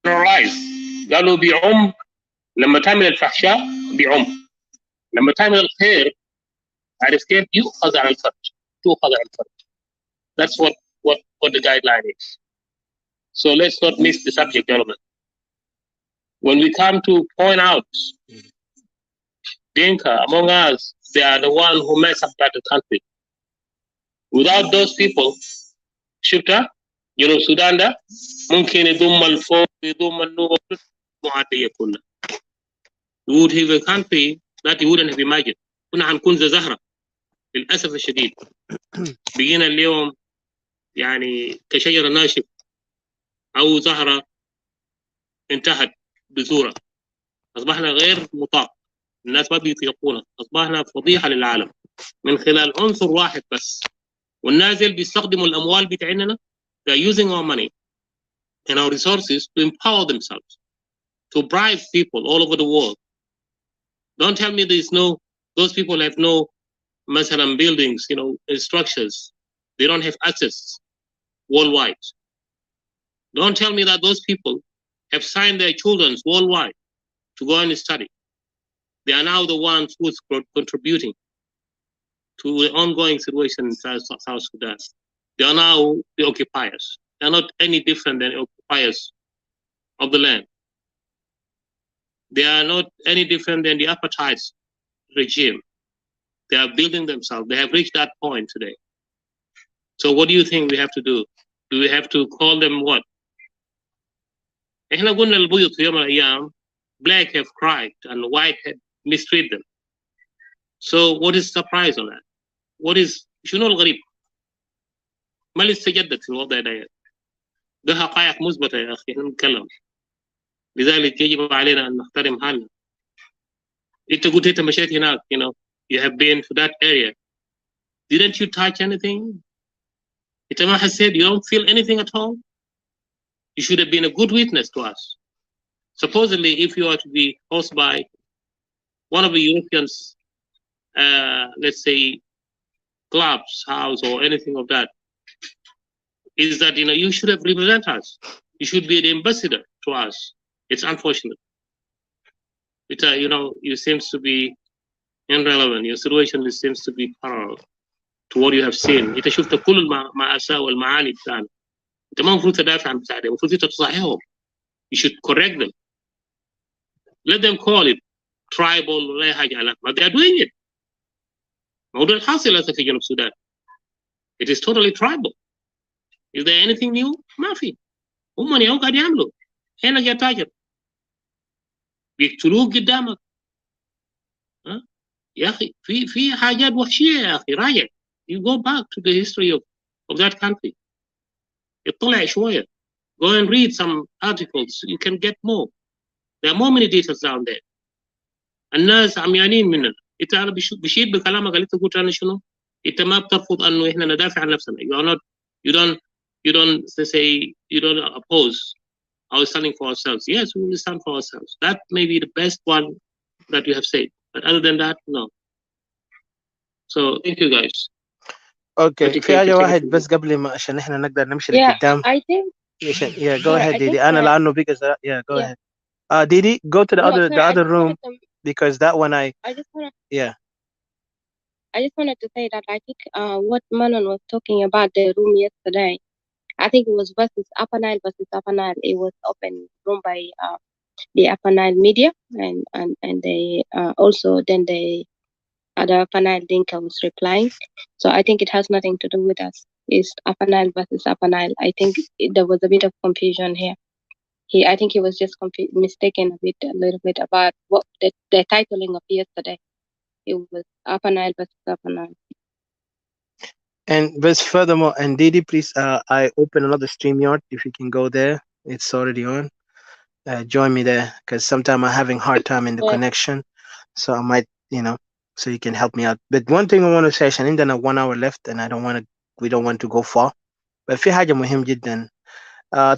generalize. قالوا بيعم لما تعمل الفحشاء بيعم، لما تعمل الخير عارف كيف يؤخذ على الفرج، تؤخذ على الفرج. That's what the guideline is. So let's not miss the subject, gentlemen. When we come to point out Dinka among us, they are the one who mess up that country. Without those people, شفتها جنوب السودان ده ممكن يضم الفوق يضم النور معدية كلها. We would have a country that you wouldn't have imagined. كنا هنكون زي زهرة للأسف الشديد. بقينا اليوم يعني كشجرة ناشف أو زهرة انتهت بذورة. أصبحنا غير مطاق، الناس ما بيطيقونا، أصبحنا فضيحة للعالم من خلال عنصر واحد بس. والنازل بيستخدموا الأموال بتاعنا. They're using our money and our resources to empower themselves, to bribe people all over the world. Don't tell me those people have no مثلا buildings, structures. They don't have access worldwide. Don't tell me that those people have signed their children worldwide to go and study. They are now the ones who are contributing to the ongoing situation in South Sudan. They are now the occupiers. They are not any different than occupiers of the land. They are not any different than the apartheid regime. They are building themselves. They have reached that point today. So what do you think we have to do? Do we have to call them what? احنا قلنا البيض في يوم من الأيام black have cried and white had mistreated them. So what is the surprise on that? What is شنو الغريب؟ ما اللي استجدت في الوضع ده حقائق مثبتة يا أخي نتكلم. لذلك يجب علينا أن نحترم حالنا. أنت قلت أنت مشيت هناك you have been to that area. Didn't you touch anything? أنت ما حسيت you don't feel anything at all? You should have been a good witness to us. Supposedly, if you are to be hosted by one of the Europeans, let's say, clubs, house, or anything of that, is that you should have represented us. You should be the ambassador to us. It's unfortunate. You seems to be irrelevant. Your situation seems to be parallel to what you have seen. أنت شفت كل المأساة والمعاني بتاعنا. أنت ما المفروض تدافع عن بتاعهم، المفروض تصححهم. You should correct them. Let them call it tribal ولا أي حاجة على ما they are doing it. موضوع الحاصل هسه في جنوب السودان. It is totally tribal. Is there anything new? ما في. هم اليوم قاعد يعملوا. هنا جاء تاجر. بيقتلوه قدامك. يا أخي في حاجات وحشية يا أخي راجع. You go back to the history of that country. اطلع شوية. Go and read some articles. You can get more. There are more many details down there. الناس عميانين مننا. أنت أنا بشيد بكلامك اللي أنت قلت أنا شنو؟ أنت ما بترفض إنه إحنا ندافع عن نفسنا. You don't say you don't oppose our standing for ourselves. Yes, we will stand for ourselves. That may be the best one that you have said. But other than that, no. So thank you guys. Okay. في حاجة واحد بس قبل ما عشان إحنا نقدر نمشي لقدام. I think. Yeah, go ahead, Didi. أنا لأنه because go ahead. Didi, go to the other room because that one I just wanted to say that I think what Manon was talking about the room yesterday, I think it was versus Upper Nile. It was open room by the Upper Nile media and they also then the other Upper Nile Dinka was replying. So I think it has nothing to do with us. It's Upper Nile versus Upper Nile. I think there was a bit of confusion here. I think he was just mistaken a little bit about what the titling of yesterday. It was Upper Nile versus Upper Nile. And but furthermore, and Didi, please, I open another StreamYard. If you can go there, it's already on. Join me there because sometimes I'm having hard time in the connection, so I might, so you can help me out. But one thing I want to say, عشان عندنا 1 hour left, and we don't want to go far. But في حاجة مهم جدا.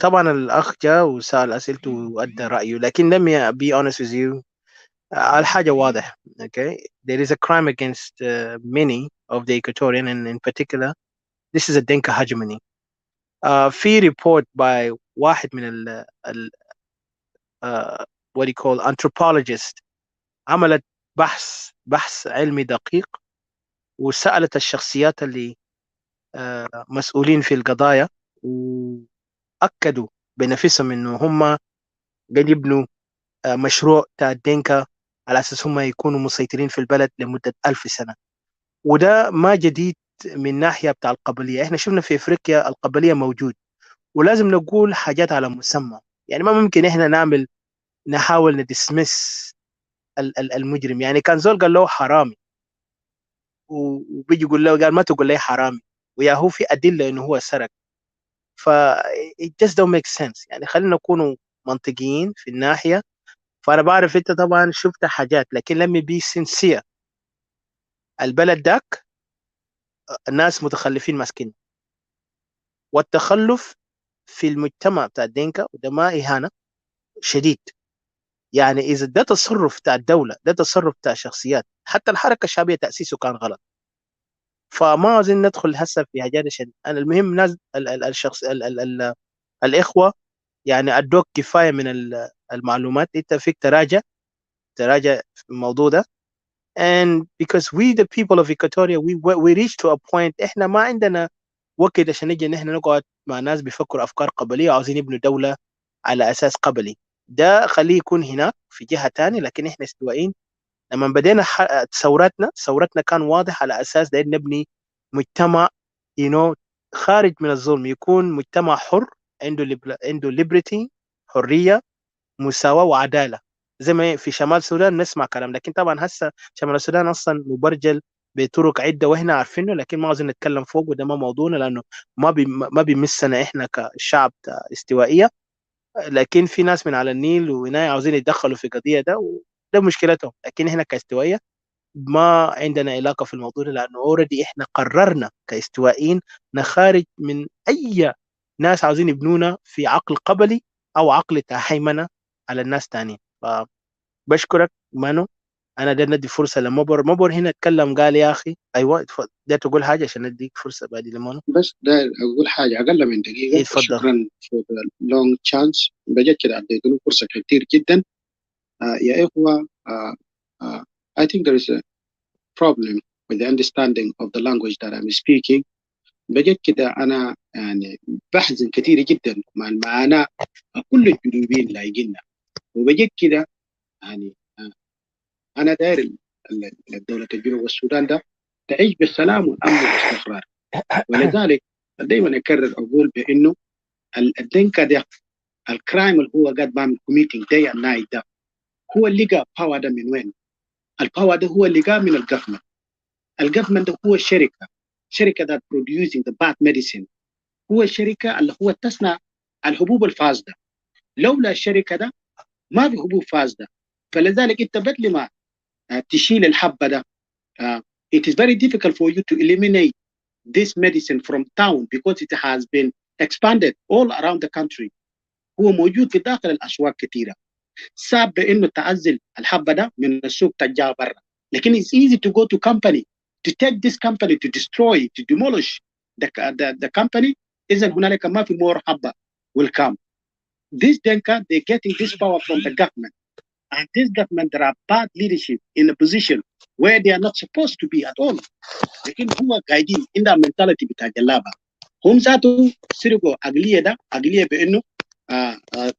طبعا الأخ جاء وسأل أسئلته وأدى رأيه، لكن let me be honest with you. الحاجة واضح. Okay, there is a crime against many of the Equatorian, and in particular, this is a Dinka hegemony. في report by واحد من what do you call anthropologist عملت بحث علمي دقيق، وسألت الشخصيات اللي مسؤولين في القضايا، وأكدوا بنفسهم إنه هم قاعد يبنوا مشروع بتاع الدينكا على أساس هم يكونوا مسيطرين في البلد لمدة 1000 سنة. وده ما جديد من ناحية بتاع القبلية. إحنا شفنا في إفريقيا القبلية موجود، ولازم نقول حاجات على مسمى. يعني ما ممكن إحنا نحاول ندسمس المجرم. يعني كان زول قال له حرامي، وبيجي يقول له قال ما تقول لي حرامي، ويا هو في أدلة إنه هو سرق. ف it just don't make sense. يعني خلينا نكونوا منطقيين في الناحية. فأنا بعرف أنت طبعا شفت حاجات، لكن let me be sincere. البلد داك الناس متخلفين ماسكين، والتخلف في المجتمع بتاع الدينكا وده ما إهانة شديد. يعني إذا ده تصرف بتاع الدولة، ده تصرف بتاع شخصيات، حتى الحركة الشعبية تأسيسه كان غلط. فما عاوزين ندخل هسه في حاجات شديد. أنا المهم ناس الشخص الإخوة يعني أدوك كفاية من المعلومات. أنت فيك تراجع في الموضوع ده. and because we the people of Equatoria we reach to a point إحنا ما عندنا وقت عشان نجي نحن نقعد مع ناس بيفكروا أفكار قبلية وعاوزين يبنوا دولة على أساس قبلي. ده خليه يكون هناك في جهة تانية، لكن إحنا استوائيين. لما بدينا ثورتنا كان واضح على أساس ده نبني مجتمع خارج من الظلم، يكون مجتمع حر، عنده liberty، حرية، مساواة وعدالة، زي ما في شمال السودان نسمع كلام. لكن طبعا هسه شمال السودان أصلا مبرجل بطرق عدة وإحنا عارفينه، لكن ما عاوزين نتكلم فوق، وده ما موضوعنا لأنه ما بيمسنا إحنا كشعب استوائية. لكن في ناس من على النيل وهنا عاوزين يتدخلوا في قضية ده، وده مشكلتهم. لكن إحنا كاستوائية ما عندنا علاقة في الموضوع ده، لأنه اوريدي إحنا قررنا كاستوائيين نخارج من أي ناس عاوزين يبنونا في عقل قبلي أو عقل هيمنة على الناس تانيين. فبشكرك مانو. أنا ده ندي فرصة مبر هنا اتكلم قال يا أخي أيوة ده تقول حاجة عشان نديك فرصة بعد لمانو. بس ده أقول حاجة أقل من دقيقة. اتفضل. شكرا for the long chance. بجد كده اديتني فرصة كتير جدا. يا إخوة I think there is a problem with the understanding of the language that I'm speaking. بجد كده أنا يعني بحزن كتير جدا مع المعاناة كل الجنوبيين لاقينا. وبجد كده يعني أنا داير الدولة الجنوب والسودان ده تعيش بالسلام والأمن والاستقرار. ولذلك دايما أكرر أقول بأنه الدنكا ده الكرايم اللي هو قاعد بعمل committing day and night ده هو اللي لقى باور ده من وين؟ الباور ده هو اللي لقاه من الجفمنت. الجفمنت ده هو شركة that producing the bad medicine. هو الشركة اللي هو تصنع الحبوب الفاسدة. لولا الشركة ده ما في حبوب فاسدة. فلذلك انت بدل ما تشيل الحبة ده it is very difficult for you to eliminate this medicine from town because it has been expanded all around the country. هو موجود في داخل الأسواق كثيرة. صعب إنه تعزل الحبة ده من السوق تجاه برا. لكن it's easy to go to company to take this company to destroy to demolish the company. إذا هنالك ما في more حبة will come. This Denka they're getting this power from the government. And this government there are bad leadership in a position where they are not supposed to be at all. لكن هو قاعدين عندها mentality بتاع جلابة. هم ذاته سرقوا عقلية بأنه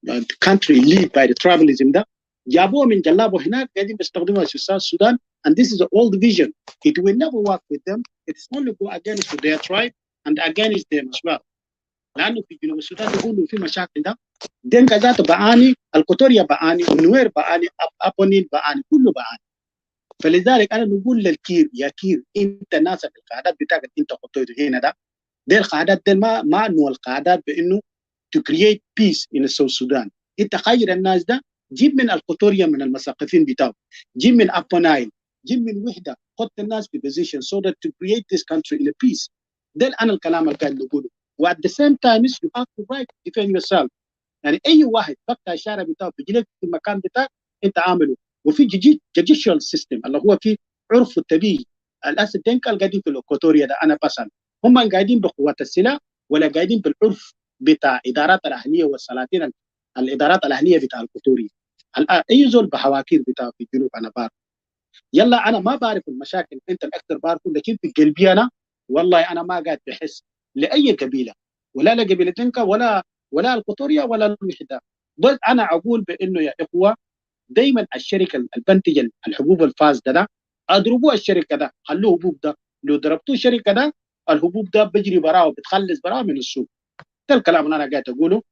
the country lead by the tribalism ده جابوه من جلابه هناك قاعدين بيستخدموها في السودان. And this is an old vision. It will never work with them. It is only go against their tribe and against them as well. لأنه في جنوب السودان يقولوا في مشاكل ده دينكا ذاته بعاني، الكوتوريا بعاني، النوير بعاني، أبونين بعاني، كله بعاني. فلذلك أنا نقول للكير يا كير أنت ناسك القعدات بتاعك أنت خطيته هنا ده. دي القعدات دي ما أنه القعدات بأنه to create peace in South Sudan. انت خير الناس ده جيب من القطوريا من المثقفين بتاعه، جيب من أبونايل، جيب من وحدة، حط الناس في position so that to create this country in a peace. ده أنا الكلام اللي قاعد نقوله. و at the same time you have to right to defend yourself. يعني أي واحد فتح الشارع بتاعه بيجي لك في المكان بتاعك أنت عامله. وفي judicial system اللي هو في عرف الطبيعي. الناس الدنكا قاعدين في القطوريا ده أنا بسأل هم قاعدين بقوات السلاح ولا قاعدين بالعرف بتاع إدارات الأهلية والسلاطين الإدارات الأهلية بتاع القطوري. اي زول بحواكير بتاع في الجنوب انا بعرف. يلا انا ما بعرف المشاكل انت الاكثر بعرفه، لكن في قلبي انا والله انا ما قاعد بحس لاي قبيله، ولا لقبيله دنكا ولا القطوريه ولا الوحده. بس انا اقول بانه يا اخوه دائما الشركه البنتج الحبوب الفاسده ده اضربوا الشركه ده، خلوه حبوب ده، لو ضربتوا الشركه ده الحبوب ده بيجري براه وبتخلص براه من السوق. ده الكلام اللي انا قاعد اقوله.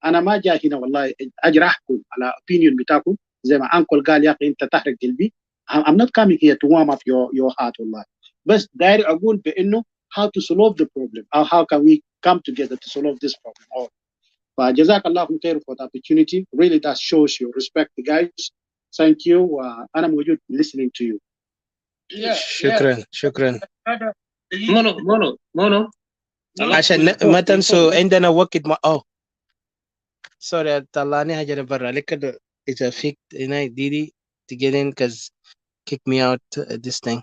انا ما جاي هنا والله اجي احكم على opinion بتاعكم زي ما انكل قال يا اخي انت تحرق قلبي. I'm not coming here to warm up your heart والله، بس داير اقول بانه how to solve the problem or how can we come together to solve this problem. فجزاك الله خير for the opportunity. Really that shows your respect guys. Thank you. وانا موجود listening to you. شكرا. مونو عشان ما تنسوا عندنا وقت سوري طلعني حاجة برا لك إذا فيك هنا ديدي to get in because kick me out this thing.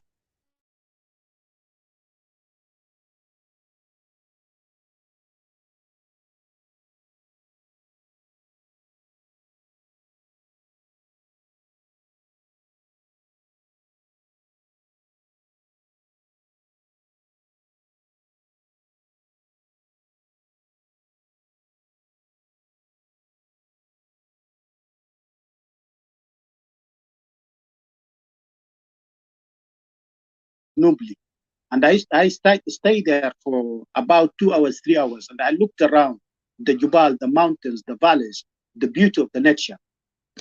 Nobly. And I stayed there for about 2 hours, 3 hours, and I looked around the Jubal, the mountains, the valleys, the beauty of the nature.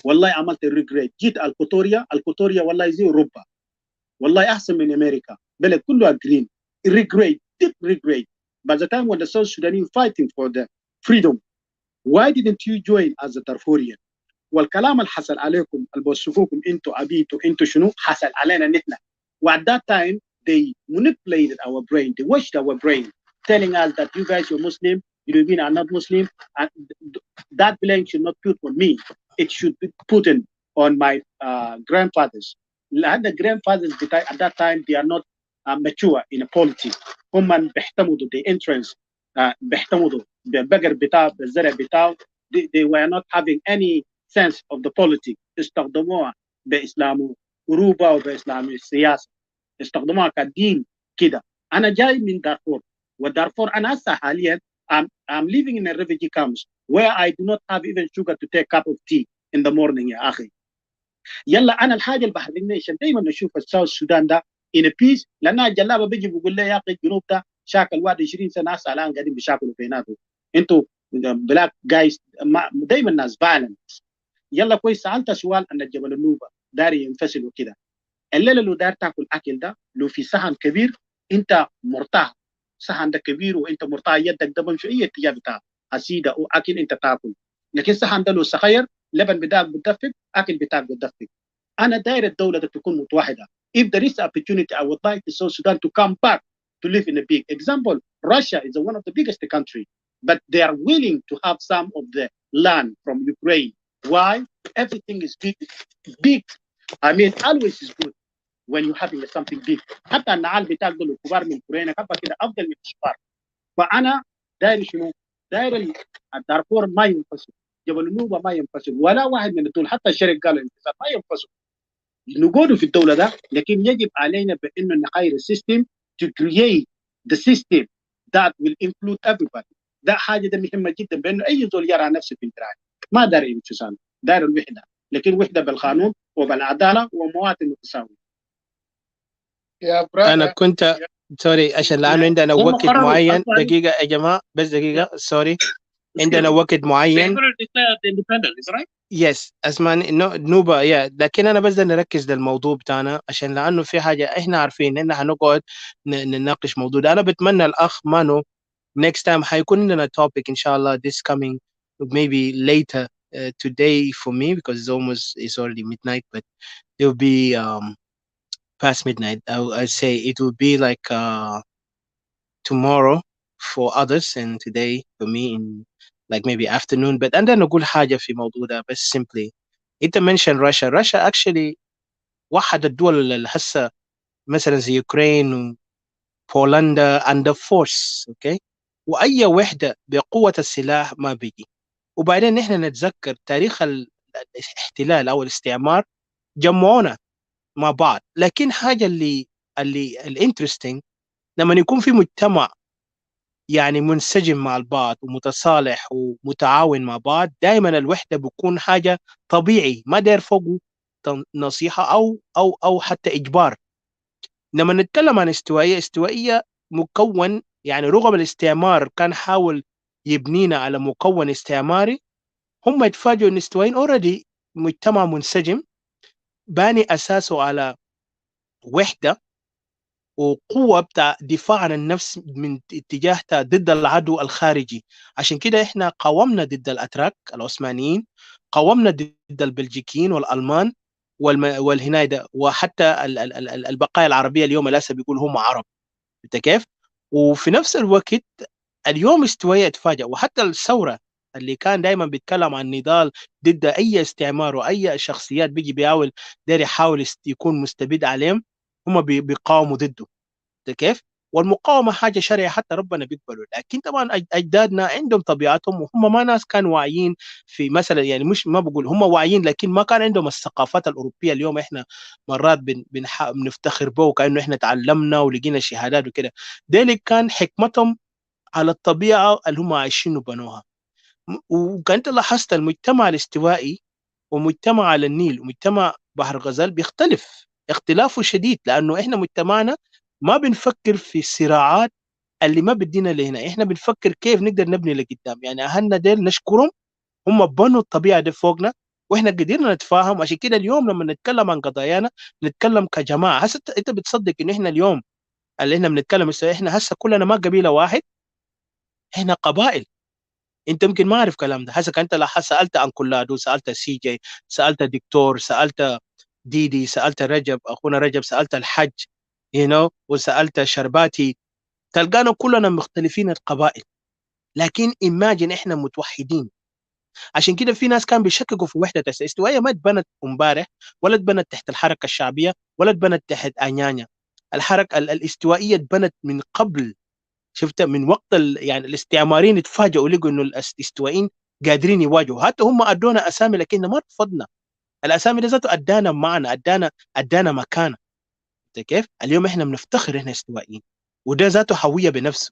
والله عملت regret. جيت القطوريا والله زي أوروبا، والله أحسن من أمريكا، بلد كله green. Regret, deep regret. By the time when the South Sudanese fighting for the freedom, why didn't you join as a Darfurian? والكلام اللي حصل عليكم اللي بوصفوكم انتوا عبيتوا انتوا شنو حصل علينا نحن. وات that time they manipulated our brain, they washed our brain, telling us that you guys are Muslim, European are not Muslim, and that blame should not put on me, it should be put on my grandfathers. The grandfathers at that time they are not mature in politics. هم بيحتمدوا the entrance بيحتمدوا بالبقر بتاع بالزرع بتاع. They were not having any sense of the politics. استخدموها بإسلام أوروبا وبإسلام السياسة، استخدموها كدين كده. أنا جاي من دارفور، ودارفور أنا هسه حاليا I'm living in a refugee camps where I do not have even sugar to take a cup of tea in the morning يا أخي. يلا أنا الحاجة اللي بحرجني عشان دايما نشوف الساوث السودان ده in a peace، لأنها الجلابة بيجي بيقول لي يا أخي الجنوب ده شاكل 21 سنة هسه الآن قاعدين بيشاكلوا بيناتهم. انتوا بلاك جايز دايما ناس فايلنت. يلا كويس سالت سؤال ان الجبل النوبه داري ينفصل وكده. الليله لو دار تاكل اكل ده لو في صحن كبير انت مرتاح، صحن ده كبير وانت مرتاح يدك ده بمشي اي اتجاه بتاع اسيده او اكل انت تاكل. لكن صحن ده لو صغير لبن بتاعك بتدفق، اكل بتاعك بتدفق. انا داير الدوله ده تكون متوحده. If there is opportunity I would like the South Sudan to come back to live in a big example. Russia is one of the biggest country, but they are willing to have some of the land from Ukraine. Why? Everything is big. I mean, always is good when you're having something big. حتى النعال بتاعك دول الكبار من كورينا كده افضل من الصغار. فانا داير شنو؟ داير الدارفور ما ينفصل، جبل النوبه ما ينفصل، ولا واحد من الدول، حتى الشرق قالوا الانفصال ما ينفصل. نقولوا في الدوله ده، لكن يجب علينا بانه نغير السيستم to create the system that will include everybody. ده حاجه ده مهمه جدا، بانه اي زول يرى نفسه في انفراد، ما دار انفصال، دار الوحده، لكن وحده بالقانون وبالعداله ومواطن متساوي. انا كنت سوري عشان لانه عندنا وقت معين. دقيقه يا جماعه بس دقيقه سوري، عندنا وقت معين. يس اسمعني نوبه لكن انا بس نركز للموضوع بتاعنا عشان لانه في حاجه احنا عارفين ان هنقعد نناقش موضوع ده. انا بتمنى الاخ مانو next time حيكون عندنا topic ان شاء الله this coming maybe later today for me because it's already midnight, but it will be past midnight. I say it will be like tomorrow for others and today for me in like maybe afternoon. But and then نقول حاجة في موضوع ده بس simply انت mention Russia actually واحد الدول اللي هسه مثلا زي يوكرين وبولندا under force okay، واي وحدة بقوة السلاح ما بيجي. وبعدين نحن نتذكر تاريخ الاحتلال او الاستعمار جمعونا مع بعض. لكن حاجه اللي الانترستنج لما يكون في مجتمع يعني منسجم مع البعض ومتصالح ومتعاون مع بعض، دائما الوحده بتكون حاجه طبيعي، ما داير فوقه نصيحه او حتى اجبار. لما نتكلم عن استوائيه مكون، يعني رغم الاستعمار كان حاول يبنينا على مكون استعماري، هم يتفاجئوا ان استوائيين اوريدي مجتمع منسجم باني اساسه على وحده وقوة بتاع دفاع عن النفس من اتجاه ضد العدو الخارجي. عشان كده احنا قاومنا ضد الأتراك العثمانيين، قاومنا ضد البلجيكيين والألمان والهنايدا، وحتى البقايا العربية اليوم لسه بيقول هم عرب. انت كيف؟ وفي نفس الوقت اليوم استوائية اتفاجأ، وحتى الثورة اللي كان دايما بيتكلم عن نضال ضد اي استعمار واي شخصيات بيجي بيحاول داير يحاول يكون مستبد عليهم، هم بيقاوموا ضده. كيف؟ والمقاومه حاجه شرعيه حتى ربنا بيقبله. لكن طبعا اجدادنا عندهم طبيعتهم، وهم ما ناس كانوا واعيين في مثلا، يعني مش ما بقول هم واعيين، لكن ما كان عندهم الثقافات الاوروبيه. اليوم احنا مرات بنفتخر به كانه احنا تعلمنا ولقينا شهادات وكده. ذلك كان حكمتهم على الطبيعه اللي هم عايشين وبنوها. وكانت لاحظت المجتمع الاستوائي ومجتمع على النيل ومجتمع بحر الغزال بيختلف اختلافه شديد، لانه احنا مجتمعنا ما بنفكر في الصراعات اللي ما بدينا لهنا، احنا بنفكر كيف نقدر نبني لقدام. يعني اهلنا ديل نشكرهم، هم بنوا الطبيعه دي فوقنا واحنا قدرنا نتفاهم. عشان كده اليوم لما نتكلم عن قضايانا نتكلم كجماعه. هسه انت بتصدق ان احنا اليوم اللي احنا بنتكلم احنا هسه كلنا ما قبيله واحد، احنا قبائل. انت يمكن ما عارف الكلام ده. هسه انت لو سالت عن كلادو، سالت سي جي، سالت دكتور، سالت ديدي، سالت رجب اخونا رجب، سالت الحج وسالت شرباتي، تلقانا كلنا مختلفين القبائل، لكن ايماجن احنا متوحدين. عشان كده في ناس كان بيشككوا في وحده الاستوائيه. ما اتبنت امبارح، ولا اتبنت تحت الحركه الشعبيه، ولا اتبنت تحت انيانيا. الحركه الاستوائيه اتبنت من قبل. شفت من وقت يعني الاستعماريين اتفاجئوا لقوا انه الاستوائيين قادرين يواجهوا. حتى هم ادونا اسامي لكن ما رفضنا. الاسامي دي ذاته ادانا معنى، ادانا مكانه. انت كيف؟ اليوم احنا بنفتخر احنا استوائيين، وده ذاته هويه بنفسه.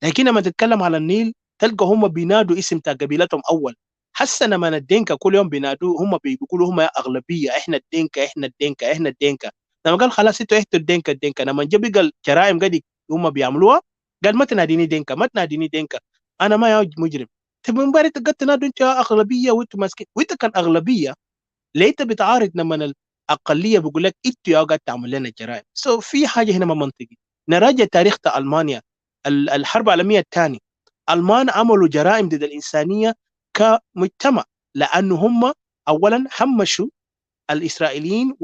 لكن لما تتكلم على النيل تلقى هم بينادوا اسم بتاع قبيلتهم اول. حسنا لما الدينكا كل يوم بينادوا، هم بيقولوا هم اغلبيه، احنا الدينكا احنا الدينكا احنا الدينكا. لما قال خلاص انتوا احتوا الدينكا الدينكا، لما جا بقى الجرائم قد هم بيعملوها، قال ما تناديني دينكا، ما تناديني دينكا، انا ما يا مجرم. طب من بعد قد تنادوا انتوا اغلبيه وانتوا ماسكين، وانت كان اغلبيه ليه انت بتعارض لما الاقليه بيقول لك انتوا يا قاعد تعمل لنا الجرائم؟ في حاجه هنا ما منطقي. نراجع تاريخ المانيا. الحرب العالميه الثانيه المان عملوا جرائم ضد الانسانيه كمجتمع، لانه هم اولا همشوا الاسرائيليين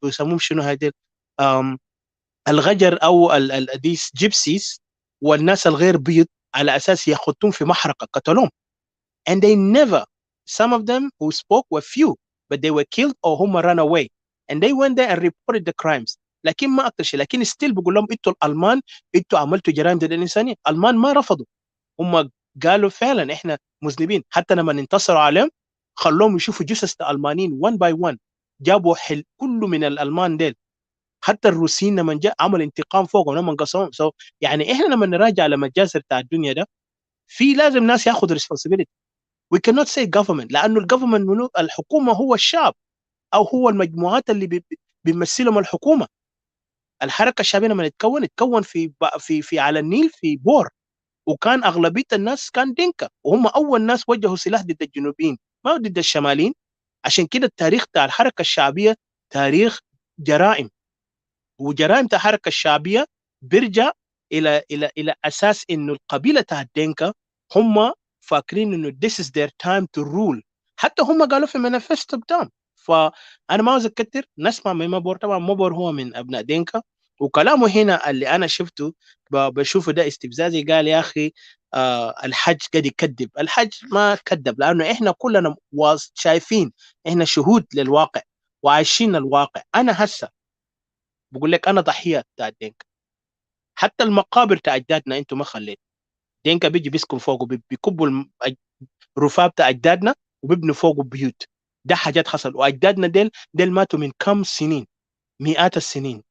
بيسموهم شنو هذه الغجر او ديس جيبسيس والناس الغير بيض، على اساس يخطون في محرقه قتلوهم. And they never, some of them who spoke were few, but they were killed or هم ran away. And they went there and reported the crimes. لكن ما أكتر شيء، لكن still بقول لهم انتوا الألمان انتوا عملتوا جرائم ضد الإنسانية. الألمان ما رفضوا، هم قالوا فعلا احنا مذنبين. حتى لما انتصروا عليهم خلوهم يشوفوا جثث الألمانيين one by one، جابوا كله من الألمان ديل. حتى الروسيين لما جاء عمل انتقام فوقهم لما قصوهم. يعني احنا لما نراجع على مجازر بتاع الدنيا ده، في لازم ناس ياخذ responsibility. We cannot say government، لأنه الجوفرمنت منو؟ الحكومة هو الشعب، أو هو المجموعات اللي بيمثلهم الحكومة. الحركة الشعبية لما اتكون في على النيل في بور، وكان أغلبية الناس كان دينكا، وهم أول ناس وجهوا سلاح ضد الجنوبيين ما ضد الشماليين. عشان كده التاريخ بتاع الحركة الشعبية تاريخ جرائم، وجرائم الحركة الشعبية بيرجع إلى أساس إنه القبيلة بتاع الدينكا هم فاكرين انه this is their time to rule. حتى هم قالوا في مانيفستو بتاعهم. فانا ما عاوز اكتر، نسمع من مبور. طبعا مبور هو من ابناء دينكا، وكلامه هنا اللي انا شفته بشوفه ده استفزازي. قال يا اخي الحج قد يكذب. الحج ما كذب، لانه احنا كلنا شايفين، احنا شهود للواقع وعايشين الواقع. انا هسه بقول لك انا ضحيه بتاع دينكا. حتى المقابر بتاع اجدادنا انتم ما خليتوا. دينكا بيجي بيسكن فوقه، بيكبوا الرفاه بتاع اجدادنا وبيبنوا فوقه بيوت. ده حاجات حصل، واجدادنا ديل ماتوا من كم سنين، مئات السنين.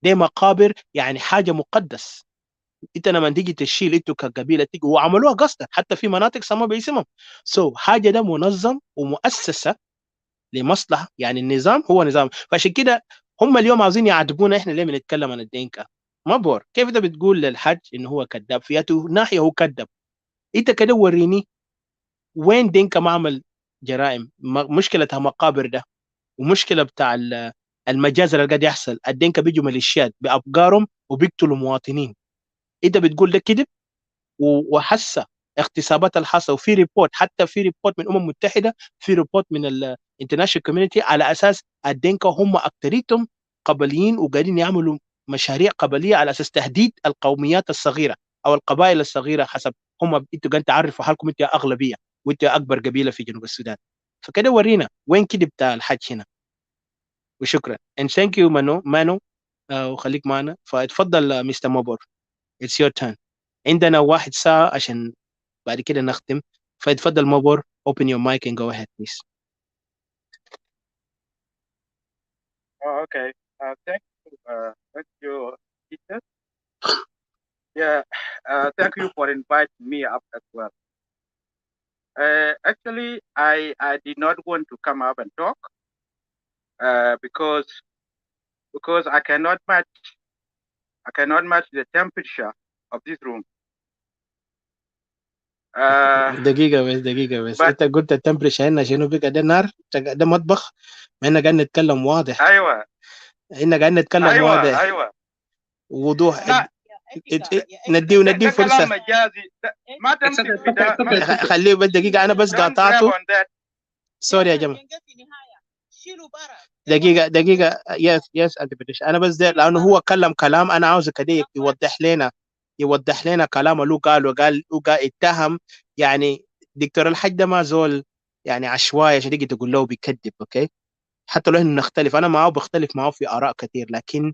دي مقابر يعني حاجه مقدس. انت لما تيجي تشيل انتوا كقبيله تيجي وعملوها قصدا، حتى في مناطق سموا باسمهم. حاجه ده منظم ومؤسسه لمصلحه، يعني النظام هو نظام. فعشان كده هم اليوم عاوزين يعاتبونا احنا ليه بنتكلم عن الدينكا. ما بور كيف انت بتقول للحج انه هو كذاب؟ في ناحيه هو كذاب. انت كده وريني وين دينكا ما عمل جرائم. مشكلتها مقابر ده، ومشكله بتاع المجازر اللي قاعد يحصل. الدينكا بيجوا ميليشيات بافكارهم وبيقتلوا مواطنين. انت بتقول ده كذب؟ وحسه اغتصابات الحصى، وفي ريبورت، حتى في ريبورت من المتحده، في ريبورت من الانترناشونال كوميونتي على اساس الدينكا هم اكثريتهم قبليين وقاعدين يعملوا مشاريع قبليه على اساس تهديد القوميات الصغيره او القبائل الصغيره. حسب هم انتوا قاعدين تعرفوا حالكم انتوا اغلبيه وانتوا اكبر قبيله في جنوب السودان. فكده ورينا وين كده بتاع الحج هنا. وشكرا and thank you مانو. وخليك معنا. فاتفضل مستر موبور. It's your turn. عندنا 1 ساعة عشان بعد كده نختم. فاتفضل موبور. Open your mic and go ahead please. Oh, okay. Thank you, teacher. Yeah, thank you for inviting me up as well. Actually, I did not want to come up and talk because I cannot match the temperature of this room. دقيقة بس انت قلت التمبريتشر هنا شنو بقى؟ ده نار؟ ده مطبخ؟ ما احنا قاعد نتكلم واضح. ايوه احنا قاعد نتكلم واضح. ايوه وضوح. لا نديه فرصة. كلام مجازي ما تمسك في ده. خليه بس دقيقة، انا بس قاطعته. سوري يا جماعة. دقيقة يس انت بديش. انا بس ده لانه هو كلام كلام انا عاوز كده يوضح لنا كلامه. له قال اتهم يعني دكتور الحج ده ما زول يعني عشوائي عشان تيجي تقول له بيكذب. اوكي، حتى لو انه نختلف، انا معه بختلف معه في اراء كثير، لكن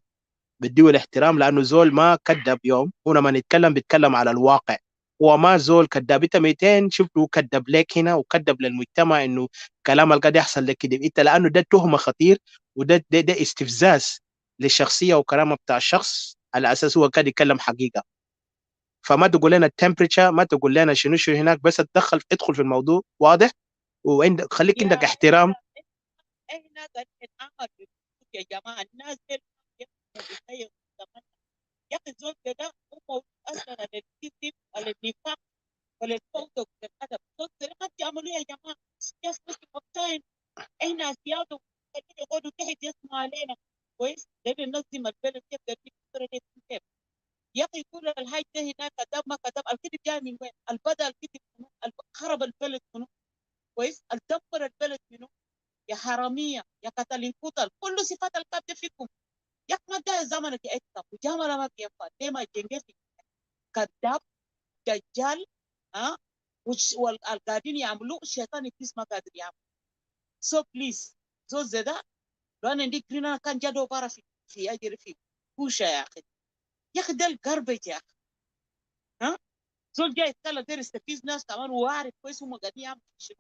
بديه الاحترام لانه زول ما كذب يوم. هو لما نتكلم بيتكلم على الواقع، هو ما زول كذاب. انت 200 شفته كذب لك هنا وكذب للمجتمع انه كلام اللي قاعد يحصل لك كده انت، لانه ده تهمه خطير، وده ده استفزاز للشخصيه وكرامه بتاع الشخص على اساس هو قاعد يتكلم حقيقه. فما تقول لنا التمبريتشر، ما تقول لنا شنو هناك، بس ادخل في الموضوع واضح، وعندك خليك عندك احترام. احنا قاعدين نتعامل يا جماعه. الناس دي يا اخي الزول ده هو اصلا على الكذب على النفاق ولا الفوضى والادب. الزول ما تعملوا يا جماعه. يا اخي احنا سياده يقعدوا تحت يسمعوا علينا كويس. ده ننظم البلد كيف كيف يا اخي يقول الحاج ده هناك كذاب ما كذاب. الكذب جاي من وين؟ البدا الكذب منو؟ خرب البلد منو؟ كويس. الدمر البلد منو؟ يا حراميه يا قتل قتل، كل صفات الكذب فيكم. يا اخي ما ده زمنك يا اكتب وجامل ما كيف ديما جنجتي كذاب دجال والقاعدين يعملوا الشيطان ابليس ما قادر يعمل. سو بليز زول زي ده لو انا عندي جرينا كان جادو برا في اجري في كوشه يا اخي. يا اخي ده الجربج يا اخي. زول جاي يتكلم داير يستفيز ناس كمان وعارف كويس هم قاعدين يعملوا شنو.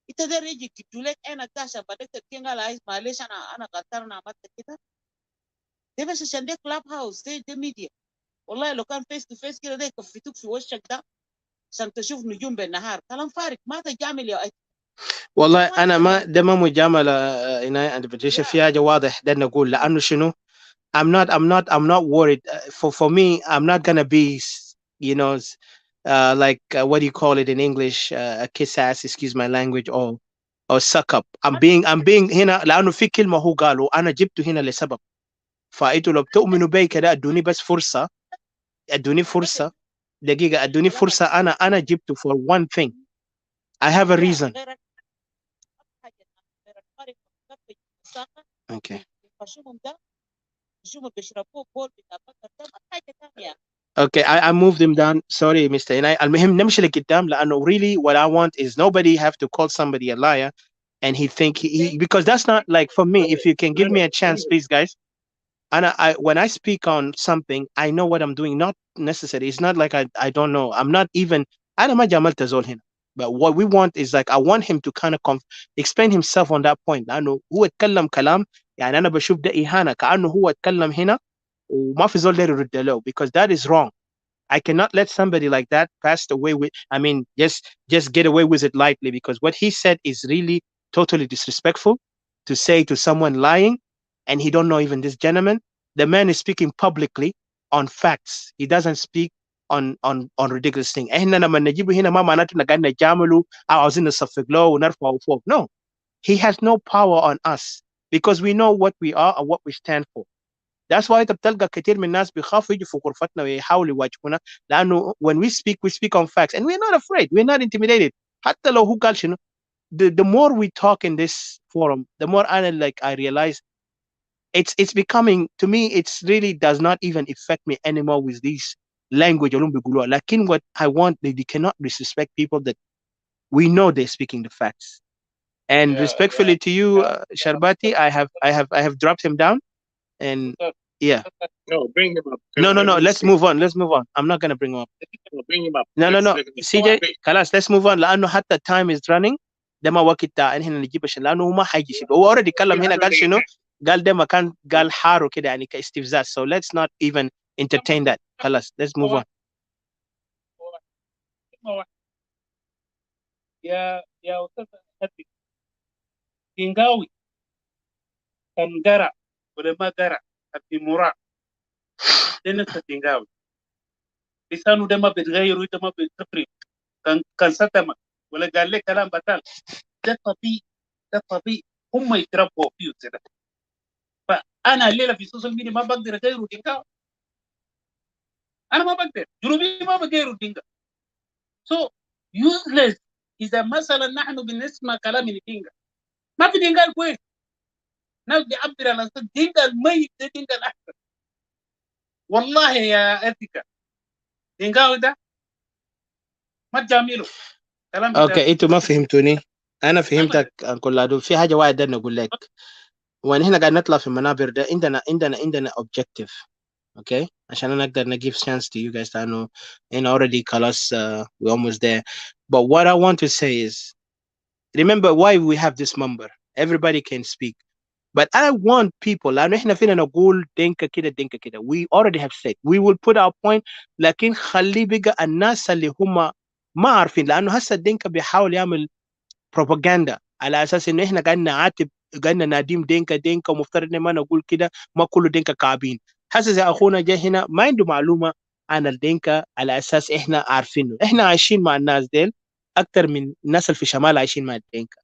انت داير يجي يجيب لك انا عشان بعدك تتكلم على عايز معلش انا غلطان انا عملت كده. ده بس عشان ده كلاب هاوس، ده ميديا. والله لو كان فيس تو فيس كده ده يكفتوك في وشك ده عشان تشوف نجوم بالنهار. كلام فارغ ما تجامل يا أخي. والله انا ما ده ما مجامله. عناية انت في حاجه واضح ده نقول لانه شنو. I'm not worried. For me, I'm not gonna be, you know, like what do you call it in English? A kiss ass, excuse my language, or suck up. I'm being هنا لأنه في كلمة هو قالوا أنا جبته هنا لسبب. فأنتوا لو بتؤمنوا بي كده ادوني بس فرصة. ادوني فرصة دقيقة. ادوني فرصة. أنا جبته for one thing. I have a reason. Okay. Okay, I moved him down. Sorry, Mr. And المهم نمشي لقدام لأنه really what I want is nobody have to call somebody a liar and he think he because that's not like for me. If you can give me a chance, please, guys. And when I speak on something, I know what I'm doing. Not necessary. It's not like I don't know. I'm not even. أنا ما جاملت زول هنا. But what we want is like I want him to kind of explain himself on that point. لأنه هو اتكلم كلام يعني أنا بشوف ده إهانة كأنه هو اتكلم هنا وما في زول داير يرد له, because that is wrong. I cannot let somebody like that pass away with, I mean, just get away with it lightly, because what he said is really totally disrespectful to say to someone lying, and he don't know even this gentleman. The man is speaking publicly on facts. He doesn't speak on ridiculous thing. احنا لما نجيبه هنا ما معناته اننا قاعدين نجامله او عاوزين نصفق له ونرفعه فوق. No, he has no power on us because we know what we are and what we stand for. That's why انت بتلقى كثير من الناس بيخافوا يجوا في غرفتنا ويحاولوا يواجهونا, لانه when we speak on facts and we're not afraid, we're not intimidated. حتى لو هو قال شنو, the more we talk in this forum, the more I realize it's becoming, to me, it's really does not even affect me anymore with these language. Lakin what I want, they cannot disrespect people that we know they're speaking the facts. And respectfully to you, Sharbati, I have dropped him down, and yeah. No, bring him up. No. Let's move on. I'm not gonna bring him up. Bring him up. No. CJ, خلاص, let's move on. لأنه حتى time is running. ده ما وقت إن إحنا نجيب عشان لأنه هو ما حيجي شيء. هو already كلم هنا قال شنو؟ قال ده مكان قال حار وكده يعني كاستفزاز. So let's not even entertain that. خلاص, let's move on. يا أستاذ هدي كينغاوي كان قرأ ولا ما قرأ الديمورا ده نفس كينغاوي لسانه ده ما بيتغير وده ما بيتفرق كان ستمك ولا قال لك كلام بطال ده طبيعي هم يتربوا فيه كده. فأنا الليلة في السوشيال ميديا ما بقدر أغيره كينغاوي, أنا ما بقدر, جنوبي ما بغيره كينغاوي. so useless. إذا مثلا نحن بنسمع كلام الدينجا ما في دينجا كويس, ناس بيعبر عن الدينجا الميت ده دينجا الأحسن. والله يا أتيكا دينجا ده ما تجامله كلام بتاعه. اوكي, انتوا ما فهمتوني, انا فهمتك. كل هذول في حاجه واحده نقول لك, وان احنا قاعد نطلع في المنابر ده عندنا objective. okay, عشان انا اقدر give chance to you guys لانه in already خلاص we're almost there. But what I want to say is, remember why we have this member. Everybody can speak, but I want people, لانه احنا فينا نقول دينكا كده. We already have said we will put our point, لكن خلي بقى الناس اللي هم ما عارفين, لانه هسه الدينكا بيحاول يعمل propaganda على اساس انه احنا قاعدين نعاتب, قاعدين ناديم دينكا ومفترض ما نقول كده, ما كله دينكا كعبين. هسه زي اخونا جاي هنا ما عنده معلومه عن الدينكا على اساس احنا عارفينه. احنا عايشين مع الناس ديل اكثر من الناس اللي في شمال عايشين مع الدينكا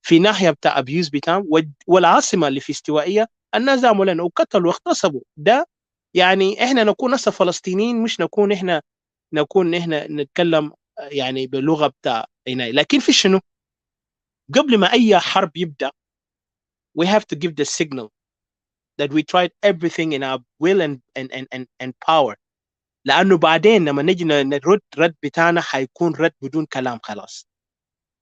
في ناحيه بتاع ابيوز بتاعهم, والعاصمه اللي في استوائيه الناس زعموا لنا وقتلوا واغتصبوا. ده يعني احنا نكون ناس فلسطينيين, مش نكون احنا نتكلم يعني باللغه بتاع هنا. لكن في شنو, قبل ما اي حرب يبدا we have to give the signal that we tried everything in our will and power. لانه بعدين لما نجي نرد رد بتاعنا حيكون رد بدون كلام خلاص.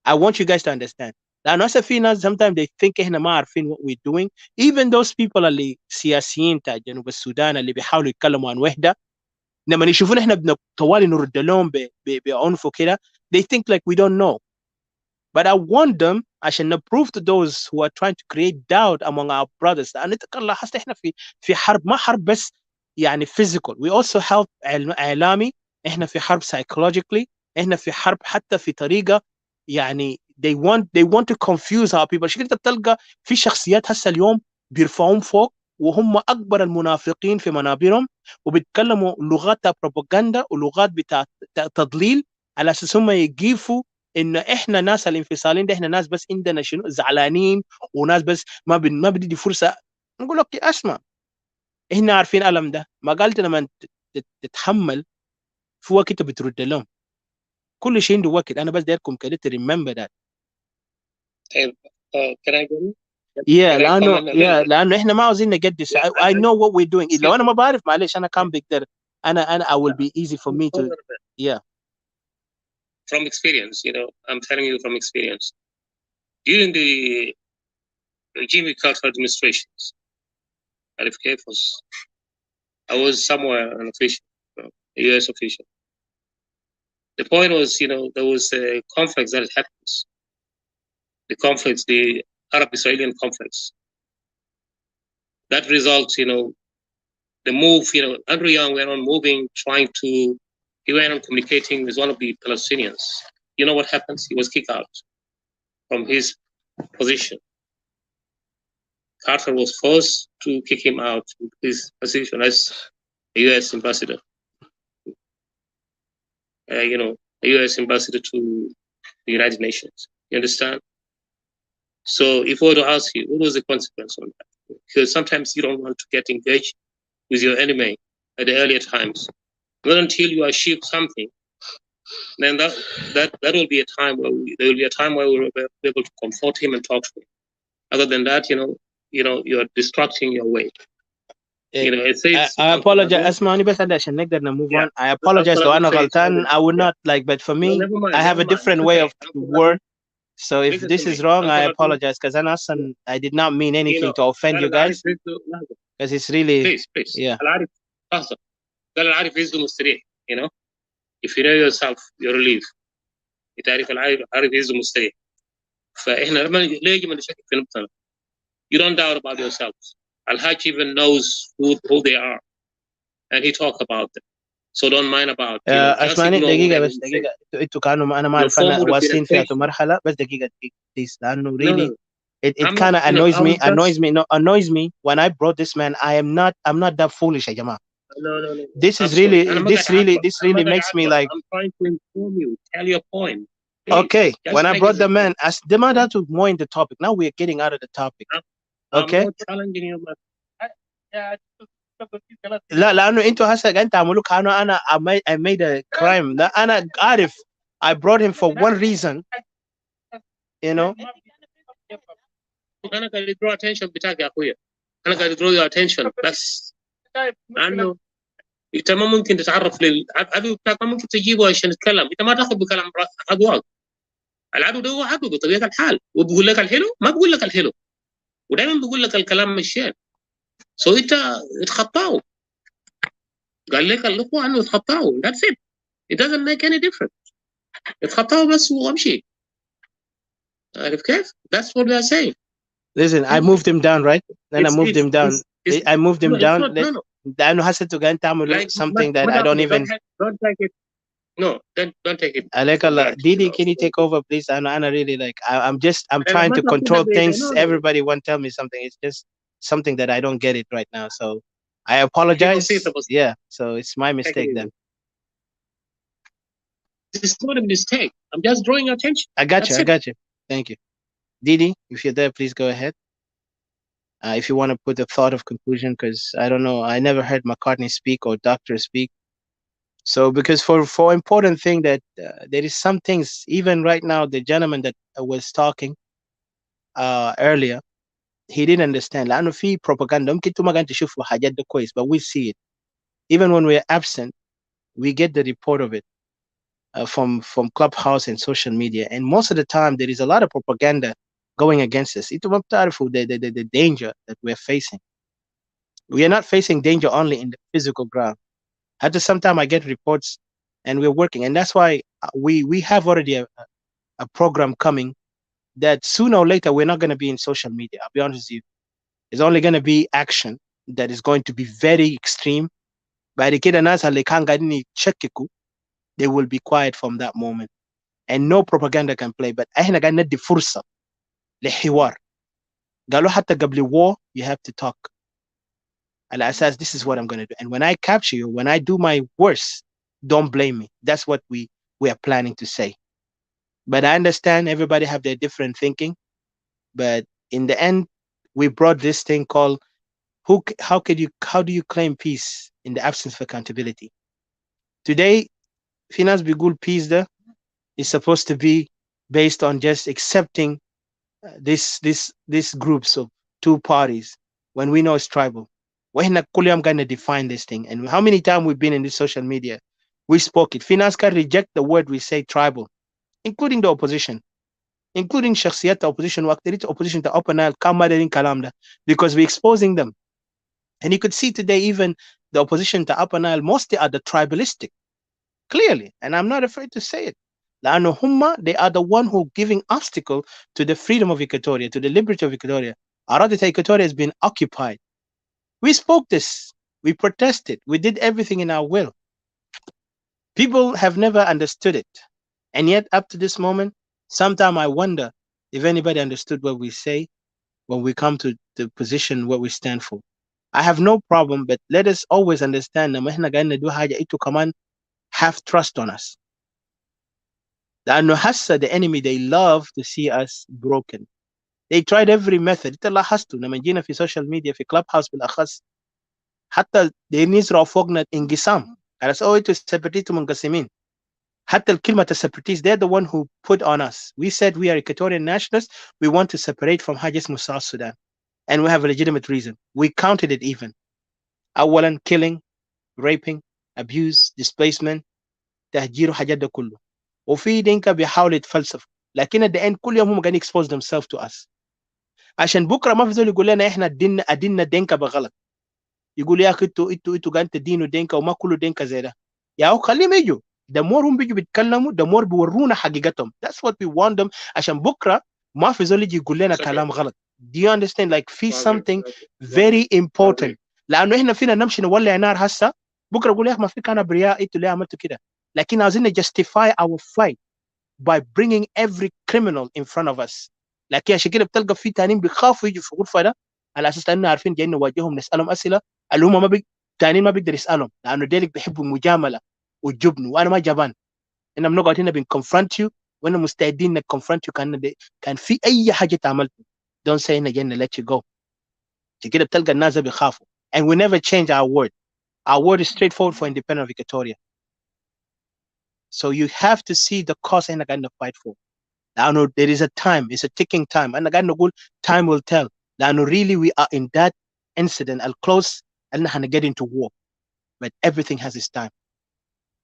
I want you guys to understand. لانه هسه في ناس sometimes they think احنا ما عارفين what we're doing. Even those people اللي سياسيين تاع جنوب السودان اللي بيحاولوا يتكلموا عن وحده, لما يشوفون احنا طوالي نرد لهم بعنف وكده, they think like we don't know. But I want them عشان prove to those who are trying to create doubt among our brothers. لأن نتكلم حتى إحنا في حرب, ما حرب بس يعني physical. We also help إعلامي. إحنا في حرب psychologically. إحنا في حرب حتى في طريقة يعني they want to confuse our people. عشان كده بتلقى في شخصيات هسه اليوم بيرفعون فوق وهم أكبر المنافقين في منابرهم, وبيتكلموا لغات بروباغندا ولغات بتاع تضليل على أساس هم يجيفوا إن إحنا ناس الانفصالين ده إحنا ناس بس عندنا شنو زعلانين وناس بس ما بدي فرصة. نقول لك أسمع, إحنا عارفين ألم ده. ما قالت لما تتحمل في وقت بترد لهم, كل شيء عنده وقت. أنا بس دايركم كده to remember that. Can I go? Yeah, لأنه إحنا ما عاوزين نقدس. I know what we're doing. لو أنا ما بعرف معلش أنا كان بقدر أنا I will be easy for me to. Yeah. From experience, I'm telling you from experience. During the Jimmy Carter administrations, I was somewhere an official, a U.S. official. The point was, there was a conflict that happens. The Arab-Israeli conflicts. That results, the move, Andrew Young went on moving, he went on communicating with one of the Palestinians. You know what happens? He was kicked out from his position. Carter was forced to kick him out of his position as a U.S. ambassador. A U.S. ambassador to the United Nations. You understand? So if I were to ask you, what was the consequence on that? Because sometimes you don't want to get engaged with your enemy at the earlier times. Not until you achieve something, then that will be a time where there will be a time where we'll be able to comfort him and talk to him. Other than that, you're distracting your way. It says, I apologize. اسمعني بس عشان نقدر move on. I apologize لو أنا غلطان. I would not but for me, I have a different way of word. So if this is wrong, I apologize because I did not mean anything to offend you guys. Because it's really, please. Yeah. If you know yourself, you're relieved. تعرف العارف يهز مستريح. فإحنا ليه يجب أن نشكك في نقطة. You don't doubt about yourselves. Al-Hajj even knows who they are, and he talk about them. So don't mind about. أسمعني دقيقة بس دقيقة. انتوا كانوا أنا ما أعرف أنا واصلين في مرحلة بس دقيقة please لأنه really it kind of annoys me when I brought this man. I'm not that foolish يا جماعة. No. This really makes me like. I'm trying to inform you. Tell your point. Please. Okay, when I brought the man, as the man had to more in the topic. Now we're getting out of the topic. Okay. I'm not challenging you, but لا لأنه أنتوا هسه قاعدين تعملوا كأنه أنا I made a crime. لا أنا عارف I brought him for one reason. أنا قاعد draw attention بتاعك يا أخويا. أنا قاعد draw your attention بس. لأنه أنت ما ممكن تتعرف العدو بتاعك ما ممكن تجيبه عشان تتكلم. أنت ما تاخذ بكلام عدوك. العدو ده هو عدو بطبيعة الحال وبقول لك الحلو ما بقول لك الحلو ودائما بقول لك الكلام مشين. سو أنت اتخطاه. قال لك الأخوة عنه اتخطاه. That's it. It doesn't make any difference. اتخطاه بس وامشي. عارف كيف؟ That's what we are saying. Listen, I moved him down, right? Then I moved him down. I moved him down. لأنه هسه تقعد تعمل something that I don't even. Don't take it. No, don't take it. عليك الله. Didi, can you take over, please? I really like. I'm trying to control things. Everybody want to tell me something. It's just something that I don't get it right now. So I apologize. Yeah. So it's my mistake then. It's not a mistake. I'm just drawing attention. I got you. Thank you. Didi, if you're there, please go ahead. If you want to put a thought of conclusion, because I don't know, I never heard McCartney speak or Doctor speak. So because for important thing that there is some things, even right now, the gentleman that was talking earlier, he didn't understand. لأنه في propaganda ممكن انتوا ما قاعدين تشوفوا حاجات ده كويس, but we see it. Even when we're absent, we get the report of it from Clubhouse and social media. And most of the time, there is a lot of propaganda going against us. انتوا ما بتعرفوا the danger that we're facing. We are not facing danger only in the physical ground. At some time, I get reports, and we're working, and that's why we have already a program coming that sooner or later we're not going to be in social media. I'll be honest with you. It's only going to be action that is going to be very extreme. By the kid and us, they will be quiet from that moment, and no propaganda can play. But احنا قاعدين ندي فرصة لحوار. قالوا حتى قبل war you have to talk. على أساس this is what I'm going to do. And when I capture you, when I do my worst, don't blame me. That's what we are planning to say. But I understand everybody have their different thinking. But in the end, we brought this thing called how do you claim peace in the absence of accountability? Today, Finas Bigul peace there is supposed to be based on just accepting this groups of two parties when we know it's tribal. We're going to define this thing. And how many times we've been in this social media, we spoke it. Finas can reject the word we say tribal, including the opposition, including shakhsiyat opposition, opposition to Upper Nile, Kalamda, because we're exposing them. And you could see today, even the opposition to Upper Nile, mostly are the tribalistic. clearly, and I'm not afraid to say it. لأنه هم, they are the one who giving obstacle to the freedom of Equatoria, to the liberty of Equatoria. Aradita Equatoria has been occupied. We spoke this. We protested. We did everything in our will. People have never understood it. And yet, up to this moment, sometimes I wonder if anybody understood what we say when we come to the position what we stand for. I have no problem, but let us always understand that احنا قاعدين ندو حاجة انتوا كمان have trust on us. لأنه هسه the enemy, they love to see us broken. They tried every method. انت لاحظتوا لما جينا في social media في club house بالأخص حتى they نزرعوا فوقنا انقسام. على أساس انتوا separatists منقسمين. حتى الكلمة separatists, they're the one who put on us. We said we are Equatorian nationalists. We want to separate from حاجة اسمه South Sudan. And we have a legitimate reason. We counted it even. أولا killing, raping, abuse, displacement, تهجير وحاجات ده كله. وفي دينكا بيحاولوا يتفلسفوا. لكن at the end كل يوم هم قاعدين expose themselves to us. عشان بكره ما في زول يقول لنا احنا ادينا دينكا بغلط. يقول يا اخي انتوا قاعدين تدينوا دينكا وما كله دينكا زي ده. يا هو خليهم يجوا. The more هم بيجوا بيتكلموا the more بيورونا حقيقتهم. That's what we want them. عشان بكره ما في زول يجي يقول لنا كلام غلط. Do you understand? Like في something very important. لانه احنا فينا نمشي نولع نار هسه بكره يقول يا اخي ما في كان ابرياء انتوا ليه عملتوا كده. لكن عايزين justify our fight by bringing every criminal in front of us. لكن عشان كده بتلقى في تانيين بيخافوا يجوا في الغرفه ده على اساس اننا عارفين جايين نواجههم نسالهم اسئله اللي هم تانيين ما بيقدر يسالهم لانه ديلك بيحبوا المجامله والجبن وانا ما جبان. احنا بنقعد هنا بنكونفرونت يو وانا مستعدين نكونفرونت يو كان في اي حاجه عملته. Don't say هنا جايين let you go. عشان كده بتلقى الناس ده بيخافوا. And we never change our word. Our word is straightforward for independent of Equatoria. So you have to see the cause احنا قاعدين fight for. لأنه there is a time, it's a ticking time. أنا قاعد نقول time will tell. لأنه really we are in that incident الclose أن احنا get into war. But everything has its time.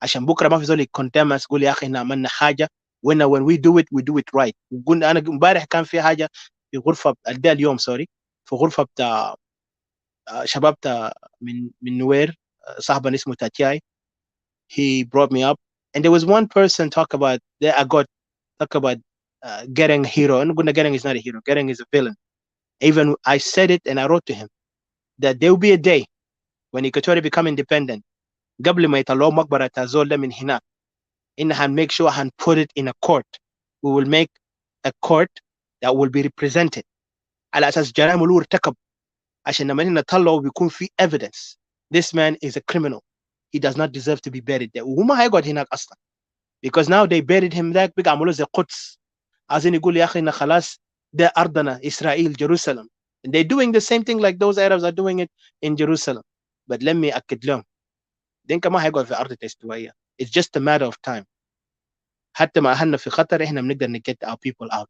عشان بكرة ما في زول condemn us يقول يا أخي إحنا عملنا حاجة when we do it right. وقلنا أنا امبارح كان في حاجة في غرفة ده اليوم سوري في غرفة بتاع شباب بتاع من نوير صاحبنا اسمه تاتياي. He brought me up and there was one person talk about getting a hero. And getting is not a hero. Getting is a villain. Even I said it and I wrote to him that there will be a day when Equatorial become independent. قبل ما يطلعوا مقبرة زول ده من هناك. إنها make sure and put it in a court. We will make a court that will be represented. على أساس جرائم اللي ارتكب. عشان لما نطلعوا بيكون في evidence. This man is a criminal. He does not deserve to be buried there. وهم هيقعد هناك أصلا. Because now they buried him there. بيعملوا زي قدس. عايزين يقول يا أخي إن خلاص ده أرضنا إسرائيل Jerusalem. And they're doing the same thing like those Arabs are doing it in Jerusalem. But let me أكد لهم دينك ما هيقعد في أرض الاستوائية. It's just a matter of time. حتى ما أهلنا في خطر إحنا بنقدر get our people out.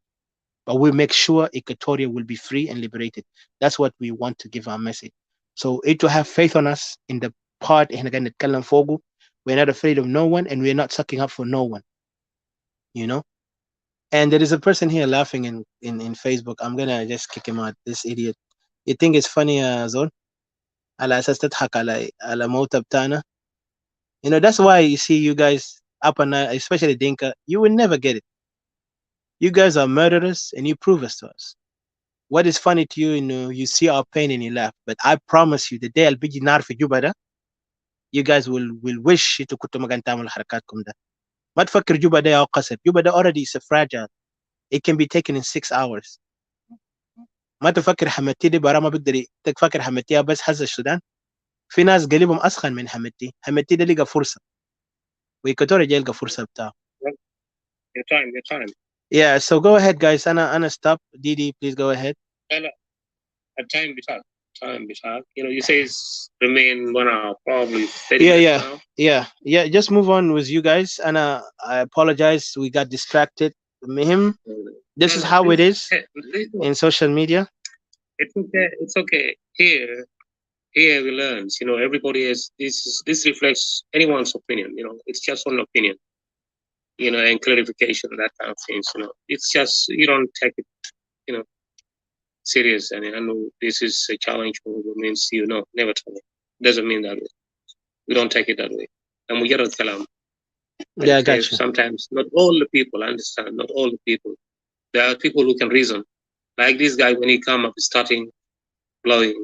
But we make sure Equatoria will be free and liberated. That's what we want to give our message. So it to have faith on us in the part إحنا قاعدين نتكلم فوقه. We're not afraid of no one and we're not sucking up for no one. You know? And there is a person here laughing in Facebook. I'm gonna just kick him out. This idiot. You think it's funny, Zol? على أساس تضحك على موتى بتاعنا. You know, that's why you see you guys up and especially Dinka, you will never get it. You guys are murderers and you prove us to us. What is funny to you, you know, you see our pain and you laugh. But I promise you, the day I'll be nar في Juba ده, you guys will wish انتوا كنتوا ما قاعدين تعملوا حركاتكم ده. ما تفكر Juba ده يا قصر. Juba ده already is a fragile. It can be taken in 6 hours. ما تفكر حمتي دي برا ما بيقدر تفكر حمتيها بس هز السودان. في ناس قلبهم اسخن من حمتي. حمتي ده لقى فرصه وإيكواتوريا جاي يلقى فرصه بتاعه. Your time. Yeah, so go ahead guys. أنا stop. Didi, please go ahead. Time بتاعك. You know, you say it's remain 1 hour, probably 30 minutes now. Yeah. Just move on with you guys. And I apologize. We got distracted. This is how it is in social media. It's okay. Here we learn. You know, everybody has this reflects anyone's opinion. You know, it's just one opinion. You know, and clarification, that kind of things. You know, it's just you don't take it. You know, serious. And I know this is a challenge for the means you know never tell it. Doesn't mean that way. We don't take it that way. And we get a kalam. Yeah, I got you. Sometimes not all the people understand. Not all the people. There are people who can reason. Like this guy, when he come up starting blowing,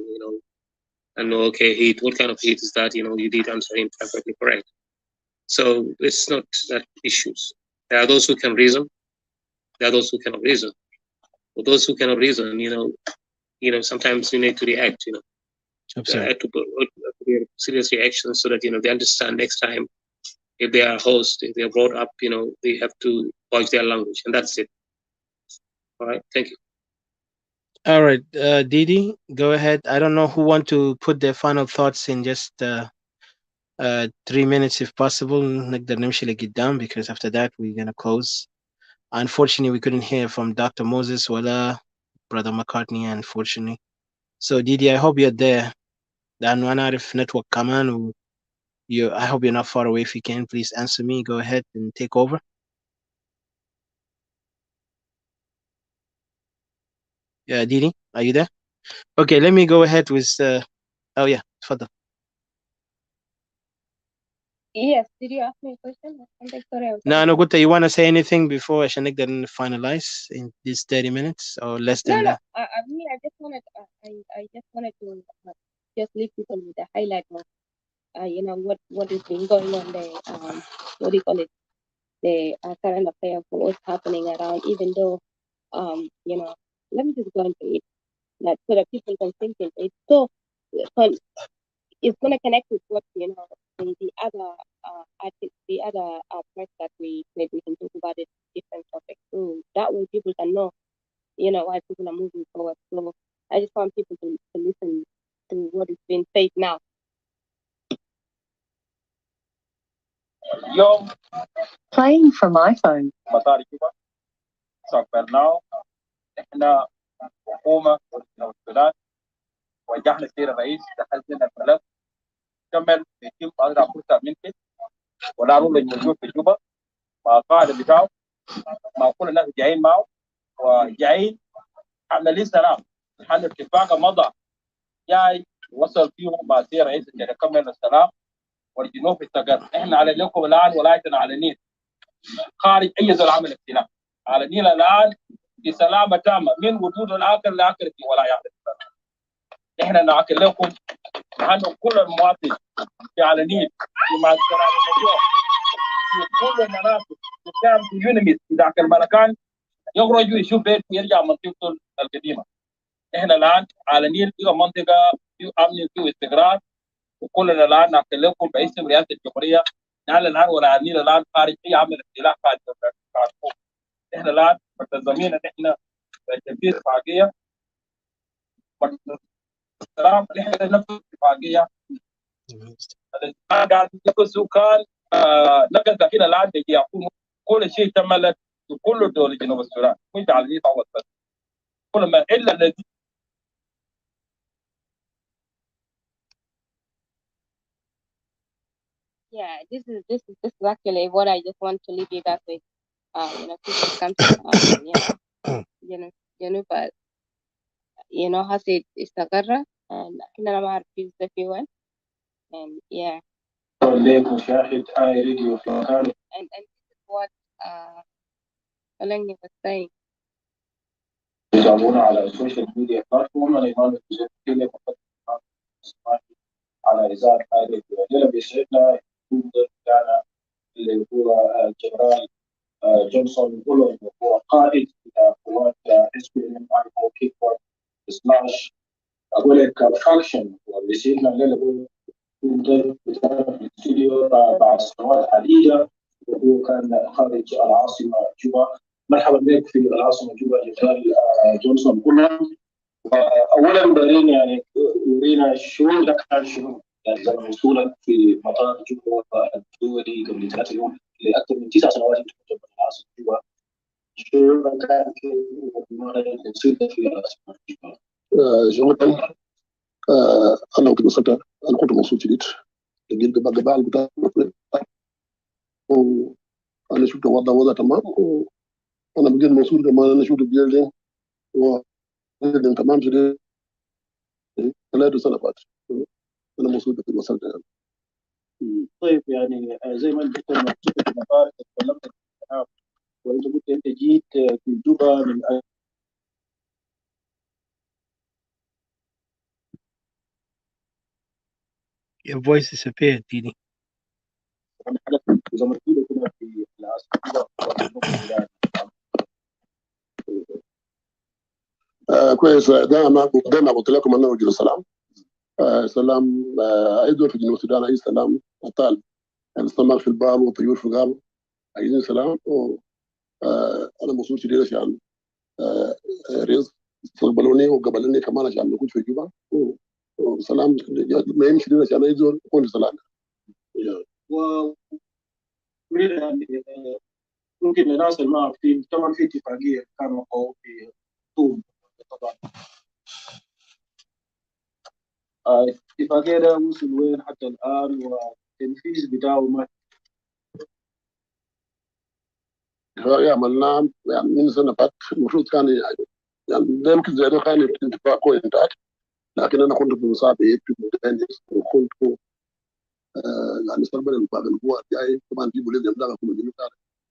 and okay, heat. What kind of heat is that? You did answer him perfectly correct. So it's not that issues. There are those who can reason. There are those who cannot reason. For those who cannot reason, sometimes you need to react. To serious reaction so that they understand next time if they are host, if they are brought up, they have to watch their language, and that's it. All right, thank you. All right, Didi, go ahead. I don't know who want to put their final thoughts in just 3 minutes if possible. نقدر نمشي لقدام because after that we're gonna close. Unfortunately, we couldn't hear from Dr. Moses ولا Brother McCartney, unfortunately. So Didi, I hope you're there. لأنه أنا أعرف network كمان I hope you're not far away. If you can, please answer me. Go ahead and take over. Yeah, Didi, are you there? Okay, let me go ahead with. Oh yeah, further. Yes, did you ask me a question? Sorry, No, good. You want to say anything before I should then finalize in these 30 minutes or less than that? No. I just wanted. I just wanted to just leave people with a highlight of, what has been going on there. What do you call it? The current affair for what's happening around. Even though, let me just go into it, so that people can think in it. So, it's going to connect with what the other artists, the other parts that we maybe we can talk about it different topics. So that way people can know, why people are moving forward. So I just want people to listen to what is being said now. Yo, playing from my phone. مطار جوبا استقبلناه احنا حكومه السودان وجهنا السيد الرئيس دخل لنا الملف كمل يتم اضرب فرصه منك ولا رول الموجود في جوبا مع القائد بتاعه مع كل الناس جايين معه وجايين عمليه سلام حل اتفاق مضى جاي وصل فيه مع السيد الرئيس عشان يكمل السلام والجنوب استقر. احنا على لكم الان ولايتنا على النيل خارج اي زول عمل استلام على النيل الان بسلامه تامه من وجود الاكل لاكل في ولايات. احنا ناكل لكم نحن كل المواطن في على النيل في مع السلام الموضوع في كل المناطق قدام في يونميت في ذاك المكان يخرج ويشوف بيت ويرجع منطقته القديمه. احنا الان على النيل في منطقه في امن في استقرار وكلنا الان ناكل لكم باسم رئاسه الجمهوريه. نحن الان ولا النيل الان خارج اي عمل استيلاء خارج. احنا الان ملتزمين ان احنا تنفيذ اتفاقيه السلام. احنا نفس الاتفاقيه قاعد نقصوا كان نقص كده الان يقوم كل شيء تمت في كل دول جنوب السودان مش على دي تعوض بس كل ما الا الذي. Yeah, this is actually what I just want to leave you guys with. People come to Januba, هسه استقر احنا ما عارف في وين and yeah. مشاهد هاي راديو في مكان. And this is what Alangi was saying. يتابعونا على السوشيال ميديا بلاتفورم الإيمان الجزائرية على إذاعة هاي راديو. اللي بيسعدنا يكون ضيفنا اللي هو جنرال جونسون بولون هو قائد قوات اس بي ام اي او كيك سلاش اقول لك فاكشن واللي سيدنا الليله هو ضيف بتاعنا في الاستوديو بعد سنوات عديده وهو كان خارج العاصمه جوبا. مرحبا بك في العاصمه جوبا جنرال جونسون بولون. اولا دارين يعني ورينا الشعور ده كان شنو يعني وصولك في مطار جوبا الدولي قبل 3 يوم لاكثر من 9 سنوات انت كنت في العاصمه جوبا. شعورك كان في العاصمه جوبا؟ شغل انا كنت بفتح انا كنت مبسوط جدا لقيت قبال بتاع وانا شفت وضع تمام وانا بقيت مبسوط كمان انا شفت البيلدينج والبيلدينج تمام شديد 3 سنوات انا مبسوط في وصلت يعني. طيب يعني زي ما انت مبسوط في المطار تكلمت عن الكلام، وانت قلت انت جيت في جوبا من Your voice disappeared, Didi. حاجات زي ما تقول كده في السودان. كويس. دائما قلت لكم انه رجل السلام. سلام. اي دول في جنوب السودان اي سلام طال السماء في البال والطيور في الغابه عايزين سلام. انا مبسوط شديد عشان رزق استقبلوني وقبلوني كمان عشان نكون في جوبا وسلام مهم شديد عشان اي دول يكون في سلام. وأريد يعني ممكن الناس اللي ما عارفين طبعا في اتفاقيه كان وقعوا في خرطوم طبعا. الاتفاقيه ده وصل وين حتى الان والتنفيذ بتاعه ما عملناه يعني من سنه فاتت. المفروض كان يعني ده يمكن زي ده كان اتفاق كويس انتهت، لكن انا كنت بمصاب في مدرس وكنت يعني استقبل الاسبوع الجاي. طبعا في بوليس يمدغ في مدينه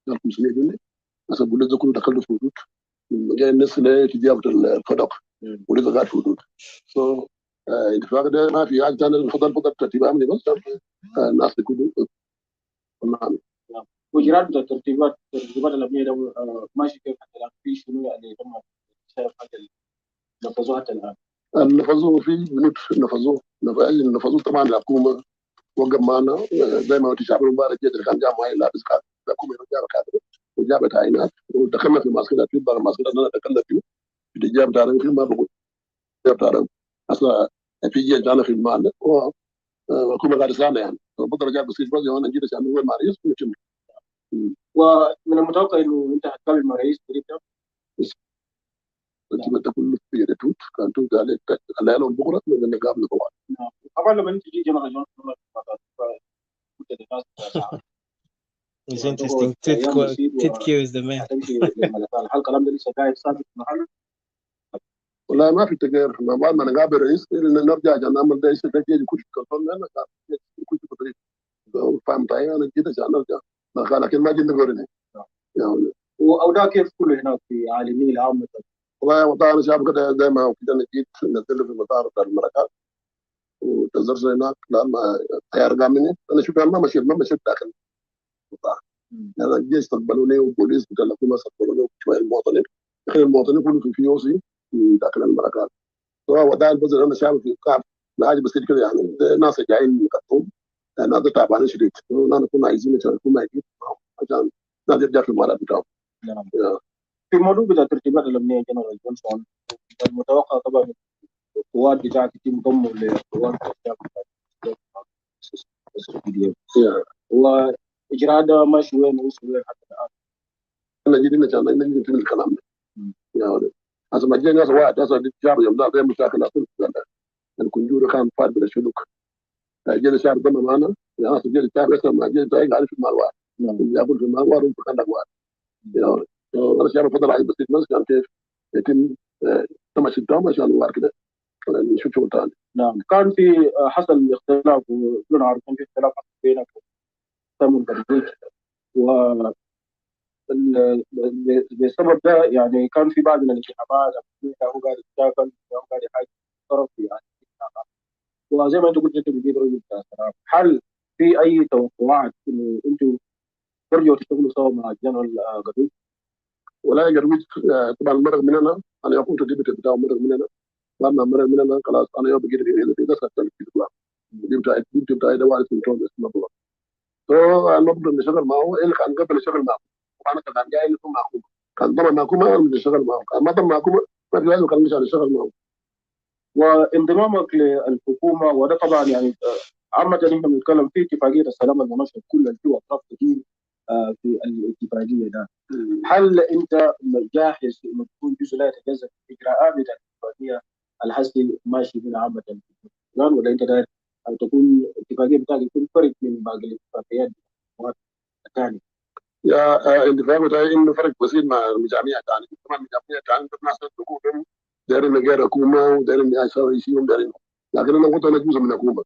كان 500 جنيه. بس البوليس ده كله دخل في حدود جاي الناس اللي تجابه الفدق ولسه قاعد في حدود. سو الاتفاق ده ما في حاجه ثانيه. الفضل ترتيب امني بس الناس كله نعم. واجراءات الترتيبات الامنيه ده ماشي كيف حتى الان في شنو يعني تم شايف حاجه نفذوها حتى الان؟ نفذوه في بنود نفذوه طبعا. الحكومه وقف معنا زي ما قلت شعب المبارك جدا كان جاب معي لابس كادر. الحكومه جاب كادر وجابت عينات ودخلنا في ماسكه في بعض الماسكه انا دخلنا فيه في الجاب تعرف في ما بقول جاب تعرف اصلا في جيش انا في المال والحكومه قاعده سنه يعني بقدر جاب بسيط بس وانا جيت عشان هو مع رئيس ويتم. ومن المتوقع انه انت هتقابل مع رئيس قريب ده؟ انت كله في ريتوت كان توت عليك الليله والبكره لما قابل طبعا. نعم. طبعا لما انت تجي جنرال جون It's interesting. Titko is the man. هل الكلام ده لسه قاعد ثابت في محله؟ والله ما في تغيير. ما بعد ما نقابل رئيس نرجع عشان نعمل ده الشيء ده يجي كل كنترول لنا كل تدريب فاهم طيب. انا جيت عشان نرجع لكن ما جينا غيرنا يعني. واوضاع كيف كله هناك في عالمين عامه؟ والله مطار انا شايف كده زي ما كده انا جيت نزلت في المطار بتاع الملكات وتزرت هناك لما الطياره قام مني. انا شوف ما مشيت داخل المطار. يعني الجيش استقبلوني وبوليس بتاع الحكومه استقبلوني وشويه المواطنين. المواطنين كلهم في اوسي داخل الملكات. سواء وداع البذل انا شايف في قاع حاجه بسيط كده يعني ناس جايين من خرطوم ناس تعبانين شديد. نحن كنا عايزين عشان الحكومه يجيب عشان ناس يرجع في المالات بتاعهم. نعم. في الموضوع بتاع الترتيبات الامنيه جنرال جونسون المتوقع طبعا القوات بتاعك يتم ضمه لقوات السعوديه. واجراء ده ماشي وين وصل وين حتى الان؟ انا جينا عشان نجي في الكلام ده يعني. هذا ما جينا ناس واحد هذا جاب يوم ده مشاكل اصلا الكنجور كان فاد بلا شلوك. جينا شعب ضمن معنا يعني جينا الشعب اصلا ما جينا تعيق عليه في المال واحد يقول في المال واحد وفي خندق واحد يعني. انا شايف فضل عايز بسيط بس كان كيف يتم تمشي الدوام عشان الوار كده نشوف شغل ثاني. نعم. كان في حصل اختلاف وكلنا عارفين في اختلاف بينك وتم التدريج بسبب ده يعني كان في بعض من الانتخابات هو قاعد يتشاكل هو قاعد يحاكم طرف يعني. وزي ما انت قلت انت بتجيب رجل بتاع السلام. هل في اي توقعات انه انتم ترجعوا تشتغلوا سوا مع الجنرال قدوس؟ ولا قرويج طبعا مرق مننا. انا كنت ديبت بتاعه مرق مننا لما مرق مننا خلاص انا يوم بقيت في ده سكت في الدوام دي بتاعي ده وارث من طول اسمه الله. المفروض نشتغل معه اللي كان قبل يشتغل معه وانا كان جاي لكم معكم كان ضمن معكم انا بنشتغل معه كان ما ضمن معكم ما في لازم كان مش هنشتغل معه. وانضمامك للحكومه وده طبعا يعني عامة احنا بنتكلم في اتفاقية السلام المناشد كل الدول اطراف كثير في الاتفاقية ده. هل انت جاهز انه تكون جزء لا يتجزا في اجراءات بتاع الاتفاقية الحسي ماشي بين عامة في السودان ولا انت داير تكون الاتفاقية بتاعك يكون فرق من باقي الاتفاقيات الثانية؟ يا الاتفاق بتاعي انه فرق بسيط مع المجاميع الثانيه. طبعا المجاميع الثانيه الناس تقول دايرين غير حكومه ودايرين يساوي شيء دايرين لكن انا قلت انا جزء من الحكومه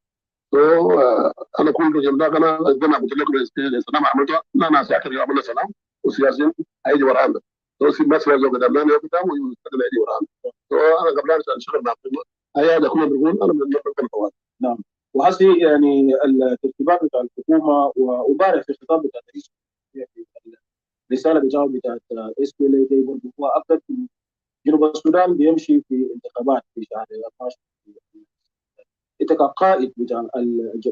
انا كنت جنبك انا زي ما قلت لكم السلام عملتها انا ساكر يعمل سلام والسياسيين هيجي ورانا في الناس لازم قدام لنا قدام ويستقبل هيجي ورانا انا قبل ان اشتغل مع الحكومه هي هذا كنا بنقول انا من المنطقه الفوات. نعم. وهسه يعني الترتيبات بتاع الحكومه وبارح في خطاب بتاع الرئيس الرساله بتاعه بتاعت اس بي ال دي برضه هو اكد انه جنوب السودان بيمشي في انتخابات في شهر 12. انت كقائد بتاع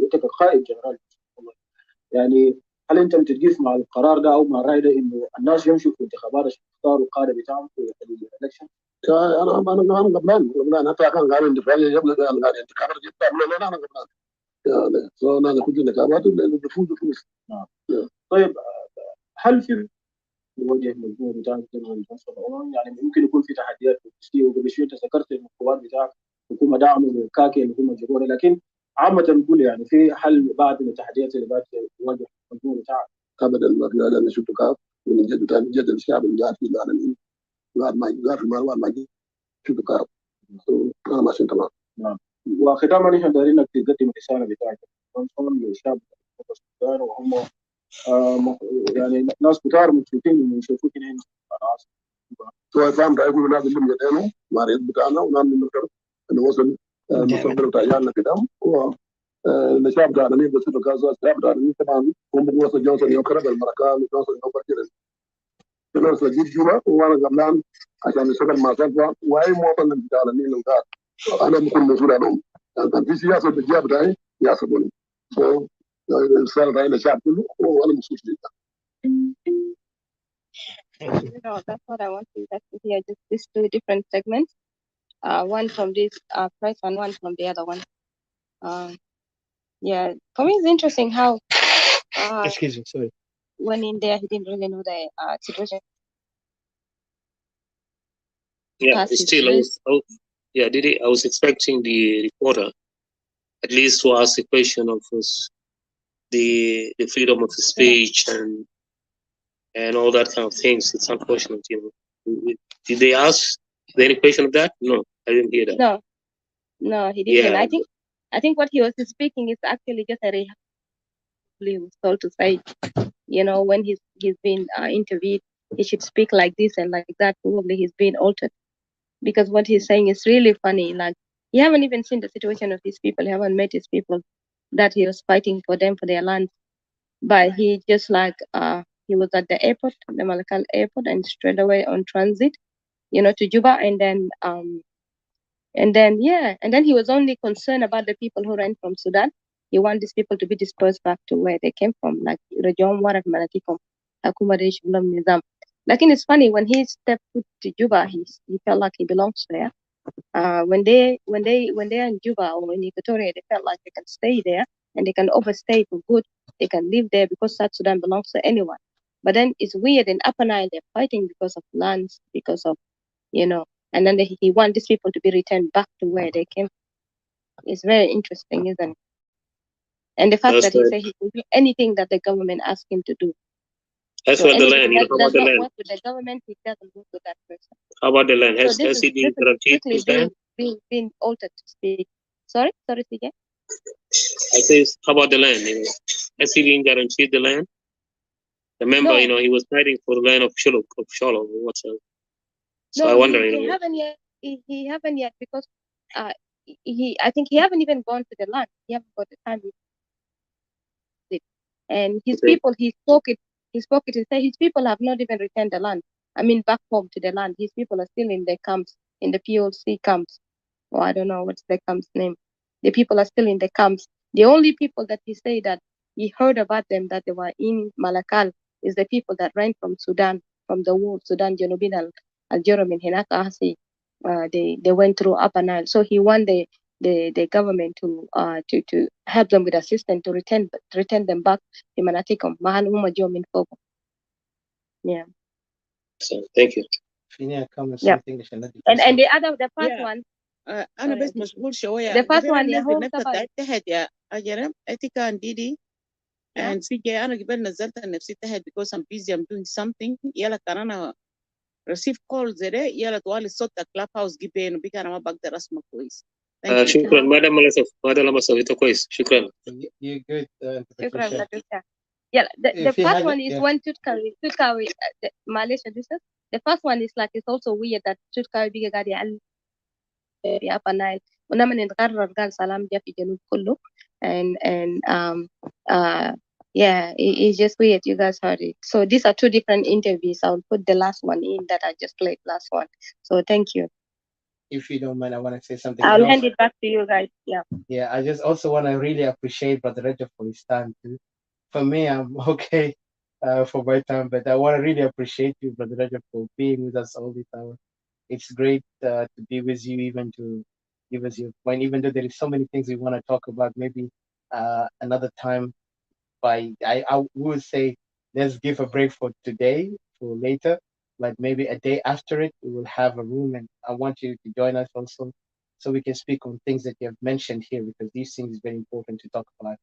انت كقائد جنرال يعني هل انت بتتقف مع القرار ده او مع الراي ده انه الناس يمشوا في انتخابات عشان يختاروا القاده بتاعهم في الالكشن؟ انا قبلان حتى كان قاعد اندفاعي قبل قال قاعد انتخابات جدا لا انا قبلان يعني انا كنت انتخابات النفوذ. نعم. طيب هل في وجه المجموع بتاعك يعني ممكن يكون في تحديات في وقبل شويه ذكرت القوات بتاعك حكومه دعم وكاكي اللي هم جابوها لكن عامه نقول يعني في حل بعد التحديات اللي بات تواجه المجموع بتاعك؟ ابدا ما في انا شفت كاف من جد الشعب اللي قاعد في العالمين قاعد ما قاعد في المال ما شفت كاف انا ماشي تمام. نعم. وختاما نحن دايرين انك تقدم الرساله بتاعتك للشعب السودان وهم يعني ناس كتار مبسوطين انه يشوفوك هنا سواء فاهم رأيكم من هذا اللي بدأنا مع الرئيس بتاعنا ونعمل نقدر انه وصل المستقبل بتاع عيالنا قدام والشعب بتاعنا بس في كذا الشعب بتاعنا طبعا هم وصل جوصل يوم كرد المركان جوصل يوم برجل نرسل جيب جوا وانا قبلان عشان نشتغل مع سلفا واي مواطن بتاعنا مين الغار انا بكون مسؤول عنهم يعني في سياسه بالجاب بتاعي يحسبوني الرساله بتاعي للشعب كله وانا مسؤول جدا. That's what I want to hear. Just these two different segments. One from this press and one from the other one. Yeah, for me it's interesting how. Excuse me, sorry. When in there, he didn't really know the situation. Yeah, still, I was expecting the reporter at least to ask the question of the freedom of speech and all that kind of things. It's unfortunate, you know. Did they ask any question of that? No, I didn't hear that. No, he didn't. Yeah. I think what he was speaking is actually just a he was told to say, you know, when he's been interviewed, he should speak like this and like that. Probably he's been altered because what he's saying is really funny. Like, you haven't even seen the situation of these people. You haven't met his people that he was fighting for them, for their land. But he just like, he was at the airport, the Malakal airport, and straight away on transit, you know, to Juba. And then he was only concerned about the people who ran from Sudan. He wanted these people to be dispersed back to where they came from, like Rajom Warak Malatikom, Akumadesh Ulam Nizam. Like, it's funny, when he stepped foot to Juba, he felt like he belongs there. When they're in Juba or in Equatoria, they felt like they can stay there and they can overstay for good. They can live there because South Sudan belongs to anyone. But then it's weird, in Upper Nile, they're fighting because of lands, because of, you know, and then he wants these people to be returned back to where they came from. It's very interesting, isn't it? And the fact that he said he will do anything that the government asks him to do. That's what the land, you know, how about the land? Work with the government, he doesn't work with that person. How about the land? Has he been guaranteed this land? Being altered to speak. Sorry, CJ? I say, how about the land? You know, has he been guaranteed the land? Remember, you know, he was fighting for the land of Sholok, what's up? So I wonder, he haven't yet. He haven't yet because I think he haven't even gone to the land. He haven't got the time. And his people, he spoke it. He said his people have not even returned the land. I mean, back home to the land. His people are still in their camps, in the POC camps. Or I don't know what's the camp's name. The people are still in the camps. The only people that he said that he heard about them, that they were in Malakal, is the people that ran from Sudan, from the war, Sudan, Janubin, Al-Jeromin, Hinaka Hasi. They went through Upper Nile. So he wanted the government to help them with assistance to return them back to Manatikom. Yeah. So thank you. Yeah. And the first one. أنا بس مسؤول شوية. The first one يا هو طبعا. تحت يا أجرم أتيكا عندي and CJ أنا قبل نزلت نفسي تحت because I'm busy I'm doing something يلا كان أنا receive call زي ده يلا طوال الصوت club house جبين وبيك أنا ما بقدر أسمع كويس. Thank you. شكرا مدام ملصف انت كويس شكرا. You're good, شكرا Patricia. لك. Yeah, the في first حاجة one is when Tutkawi, Malaysia, the first one is like, it's also weird that Tutkawi bigger gadi في Upper Nile ولما نتغرر قال سلام جاء في جنوب كله and yeah, it's just weird. You guys heard it. So these are two different interviews. I'll put the last one in that I just played last one. So thank you. If you don't mind, I want to say something. I'll hand it back to you guys. Yeah. Yeah, I just also want to really appreciate Brother Rajab for his time too. For me, I'm okay for my time, but I want to really appreciate you, Brother Rajab, for being with us all this hour. It's great to be with you, even to give us your point, even though there is so many things we want to talk about. Maybe another time. I would say let's give a break for today, for later, like maybe a day after it, we will have a room, and I want you to join us also, so we can speak on things that you have mentioned here, because these things is very important to talk about.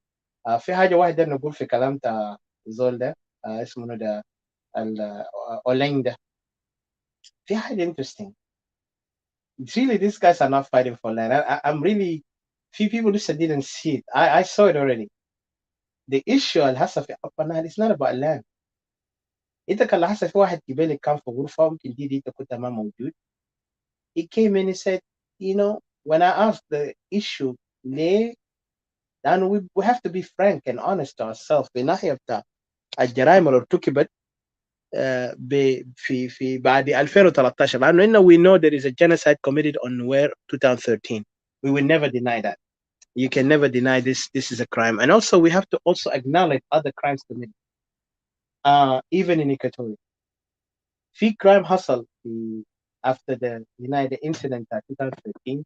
في حاجة واحدة نقول في كلام تا زول ده اسمه ده أولين ده في حاجة interesting. It's really, these guys are not fighting for land. I'm really, few people just didn't see it. I saw it already. The issue الهسه في Upper Nile is not about land. انت كان لحظه في واحد قبالك كان في غرفه ممكن دي انت كنت ما موجود. He came in and said, when I asked the issue ليه، لانه we have to be frank and honest to ourselves في ناحيه بتاع الجرائم اللي ارتكبت في بعد 2013، لانه we know there is a genocide committed on Nuer 2013. We will never deny that. You can never deny this is a crime. And also we have to also acknowledge other crimes committed even in Equatoria. في crime حصل في after the incident at 2013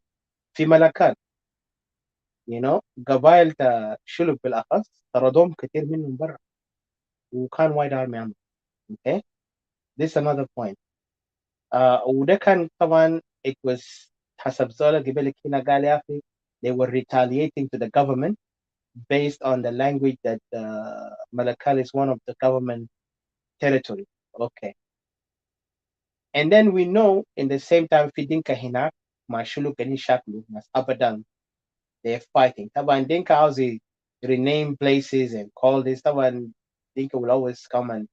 في ملكال. قبائل شلوك بالأخص طردوهم كثير منهم برا وكان وايد army عمل. Okay, this is another point. وده كان طبعا it was حسب زولا قبل هنا قال يا أخي they were retaliating to the government based on the language that Malakal is one of the government territory. Okay. And then we know in the same time في Dinka هناك مع شلوك قاعدين شكلوا ناس أبدا they're fighting. طبعا Dinka how they rename places and call this. طبعا Dinka will always come and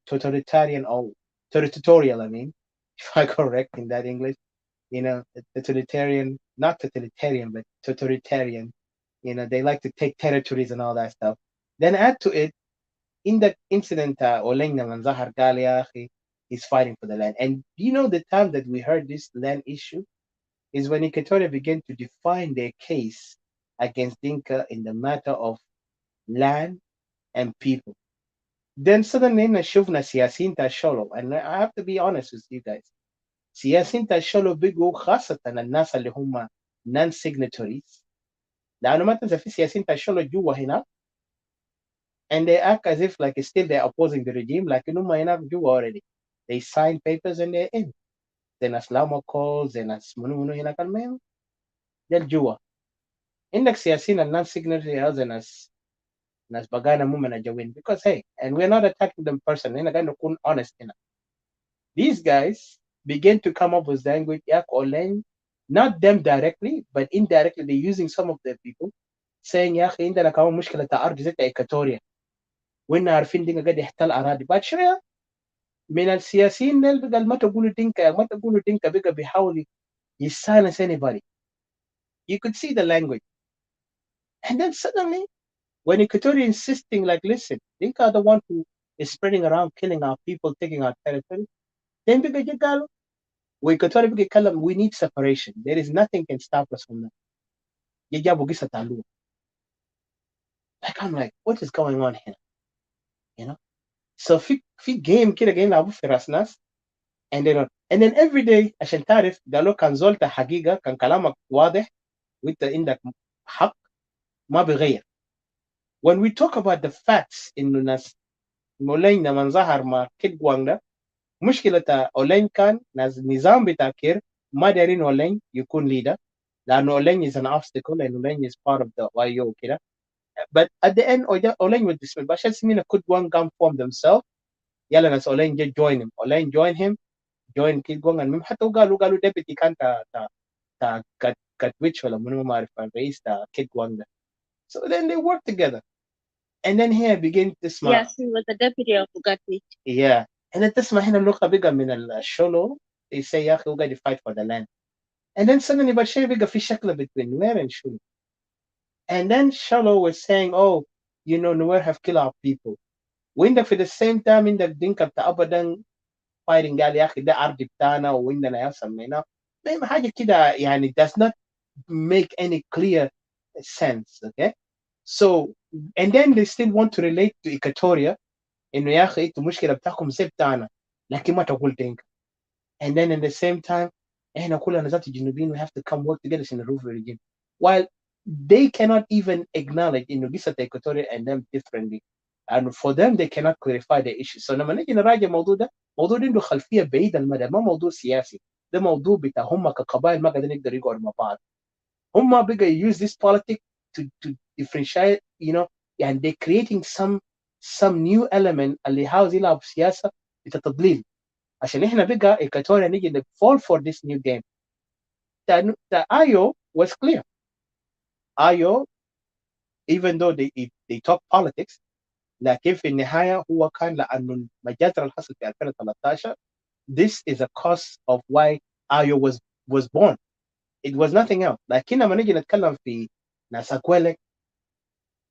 totalitarian or territorial, I mean, if I correct in that English, the totalitarian, not totalitarian, but totalitarian, they like to take territories and all that stuff. Then add to it, in the incident, Olengna Manzahar Galiahi is fighting for the land. And the time that we heard this land issue is when Equatoria began to define their case against Dinka in the matter of land and people. Then suddenly نشوفنا سياسيين تاع الشلو, and I have to be honest with you guys. سياسيين تاع الشلو بقوا خاصة الناس اللي هم non signatories, لأنه ما تنسى في سياسيين تاع الشلو جوا هنا, and they act as if like still they're opposing the regime, like هم هنا جوا already. They sign papers and they're in. Then as Lama calls, then as منو هنا كلمة دل جوا. عندك سياسيين non signatories and as bagana mumena jawin, because hey, and we're not attacking them personally, and again to honest enough. These guys begin to come up with language not them directly, but indirectly they're using some of their people saying يا اخي عندنا كمان مشكله ارض زي ايكاتوريا وإنا عارفين دينكا قاعد يحتل اراضي بعد شويه من السياسيين اللي بقى ما تقولوا دينكا بقى بيحاول silence anybody. You could see the language. And then suddenly when Equatorial insisting, like, listen, Dinka are the one who is spreading around, killing our people, taking our territory, then we need separation. There is nothing can stop us from that. Like, I'm like, what is going on here? So في game كده جايين يلعبوا في راس ناس, and then every day عشان تعرف قالوا كان زولت حقيقة كان كلامك واضح وانت عندك حق ما بيغير. When we talk about the facts إنه ناس مولين من ظهر ما كيد ده مشكلة أولين كان نظام بتاع كير ما دارين أولين يكون leader لأنه أولين is an obstacle and أولين is part of the YO كده. But at the end أولين will dismiss. but عشان سمينا could one come form themselves يلا ناس أولين join him. أولين join him join كيد and حتى قالوا deputy كان تا Katwich ولا منو ما أعرف الرئيس تا Kid Wanda. So then they work together. And then here begin تسمع. Yes, he was the deputy of Gatwich. Yeah. And then تسمع هنا اللغة بقى من الشولو. They say يا أخي وقاعد fight for the land. And then suddenly بشيء بقى في شكل between Nuer and Sholo. And then Sholo was saying, oh, you know, Nuer have killed our people. When for the same time in the Dinka أبدا fighting قال يا أخي ده أرض بتاعنا وعندنا يا سمينا. ما حاجة كده يعني does not make any clear sense, okay? So, and then they still want to relate to Equatoria إنه يا أخي أنتوا مشكلة بتاعكم زي بتاعنا لكن ما تقول Dinka. And then in the same time إحنا كلنا ذات الجنوبيين we have to come work together in the roof regime. While they cannot even acknowledge إنه قصة Equatoria and them differently. And for them they cannot clarify the issue. So لما نيجي نراجع الموضوع ده عنده خلفية بعيدة المدى ما موضوع سياسي. ده موضوع بتاع هم كقبائل ما قادرين يقدروا يقعدوا مع بعض. هم بقى use this politics to differentiate, you know, and they're creating some new element اللي عاوز يلعب سياسة بتضليل. عشان احنا بقى إيكاتوريا نيجي fall for this new game. The IO was clear. IO, even though they talk politics, لكن في النهاية هو كان لأنه المجازر اللي حصل في 2013 this is a cause of why IO was born. It was nothing else. لكن لما نيجي نتكلم في ناس أكوالك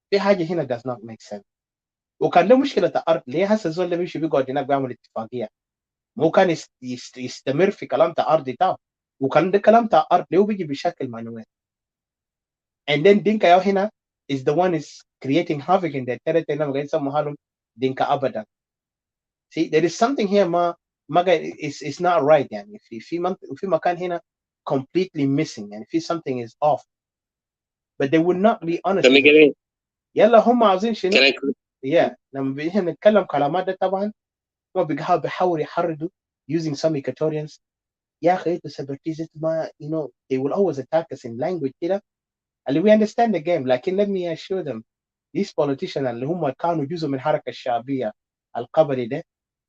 في حاجة هنا does not make sense. وكان له مشكلة الأرض ليه هسه الزول اللي بيمشي بيقعد هناك بيعمل اتفاقية مو كان يستمر في كلام الأرض بتاعه وكان ده كلام الأرض ليه بيجي بشكل مانوال. And then Dinka ياو هنا is the one is creating havoc in their territory. لما قاعد يسموها لهم Dinka أبدا. See, there is something here ما it's not right يعني في مكان هنا completely missing and في something is off. But they would not be honest. يلا هم عاوزين شنو؟ yeah لما بيجي نتكلم كلامات ده طبعا هم بيحاولوا يحرضوا using some Equatorians. يا أخي أنتوا separatists ما you know they will always attack us in language كده. And we understand the game. لكن let me assure them these politicians اللي هم كانوا جزء من الحركة الشعبية القبلي ده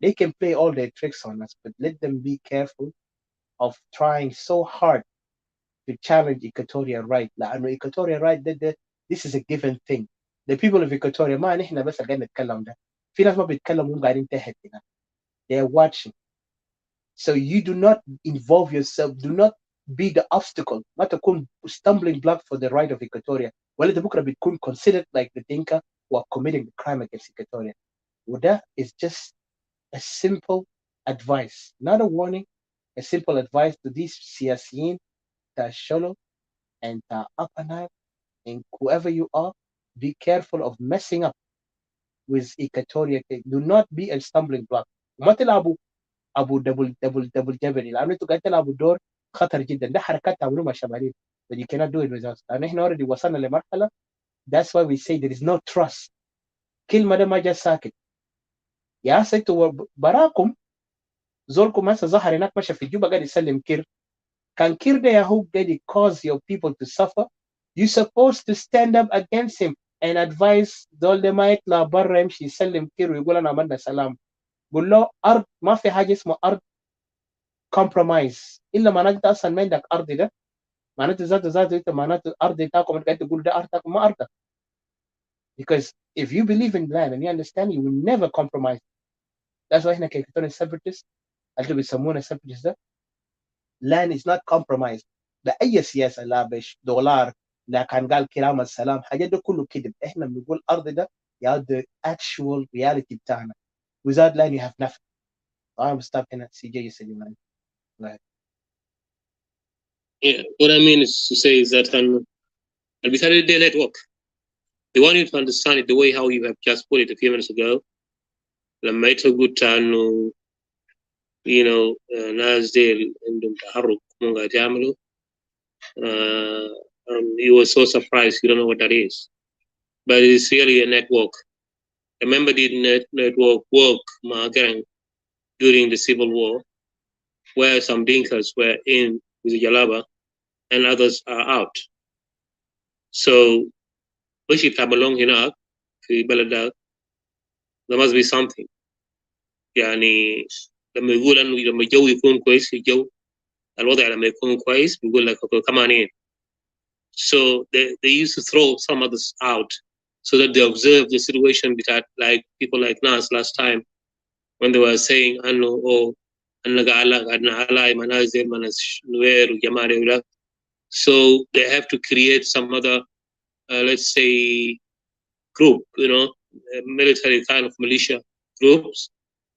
they can play all their tricks on us, but let them be careful of trying so hard to challenge Equatorial right. لأنه Equatorial right ده this is a given thing. The people of Equatoria ما نحن بس قاعدين نتكلم ده. في ناس ما بيتكلموا هم قاعدين تحت هنا. They are watching. So you do not involve yourself. Do not be the obstacle. ما تكون stumbling block for the right of Equatoria. ولا بكرة بتكون considered like the Dinka who are committing the crime against Equatoria. وده is just a simple advice, not a warning. A simple advice to these سياسيين تا Sholo and ta Upper Nile and whoever you are. Be careful of messing up with Equatoria. Do not be a stumbling block. وما تلعبوا ابو دبل جبل لانه انتوا قاعدين تلعبوا دور خطر جدا. ده حركات تعملوها مع شمالين but you cannot do it with us. لان احنا already وصلنا لمرحله that's why we say there is no trust. كلمه ده ما جاء ساكت يا انتوا براكم زولكم هسه ظهر هناك مشى في جوبا قاعد يسلم كير. كان كير ده يا هو قاعد cause your people to suffer. You supposed to stand up against him and advise دول ده ما يطلع برا يمشي يسلم كير ويقول انا عملنا سلام. قول له ارض ما في حاجه اسمها ارض compromise الا معناته اصلا ما عندك ارض ده معناته ذاته انت معناته ارض بتاعكم انت قاعد تقول ده ارضك ما ارضك. Because if you believe in land and you understand you will never compromise. That's why احنا كيكتون separatists اللي بيسمونا separatists ده land is not compromised. بأي سياسة لا بش دولار لا كان قال كلام السلام حاجات ده كله كذب. احنا بنقول ارض ده يا the actual reality بتاعنا. Without land you have nothing. I'm stop هنا CJ يسلم. Yeah, what I mean is to say is that beside the network, they want you to understand it the way how you have just put it a few minutes ago. لما يتقول إنه you know ناس ديل عندهم تحرك مو قاعد يعملوا you were so surprised you don't know what that is, but it's really a network. Remember the network work during the civil war, where some Dinkas were in with the Jalaba and others are out. So which it come along هناك في بلد there must be something. يعني لما يقول انه لما الجو يكون كويس في الجو الوضع لما يكون كويس بيقول لك كمان ايه So they used to throw some others out so that they observe the situation because like people like Nas last time when they were saying Anno oh so they have to create some other let's say group, military kind of militia groups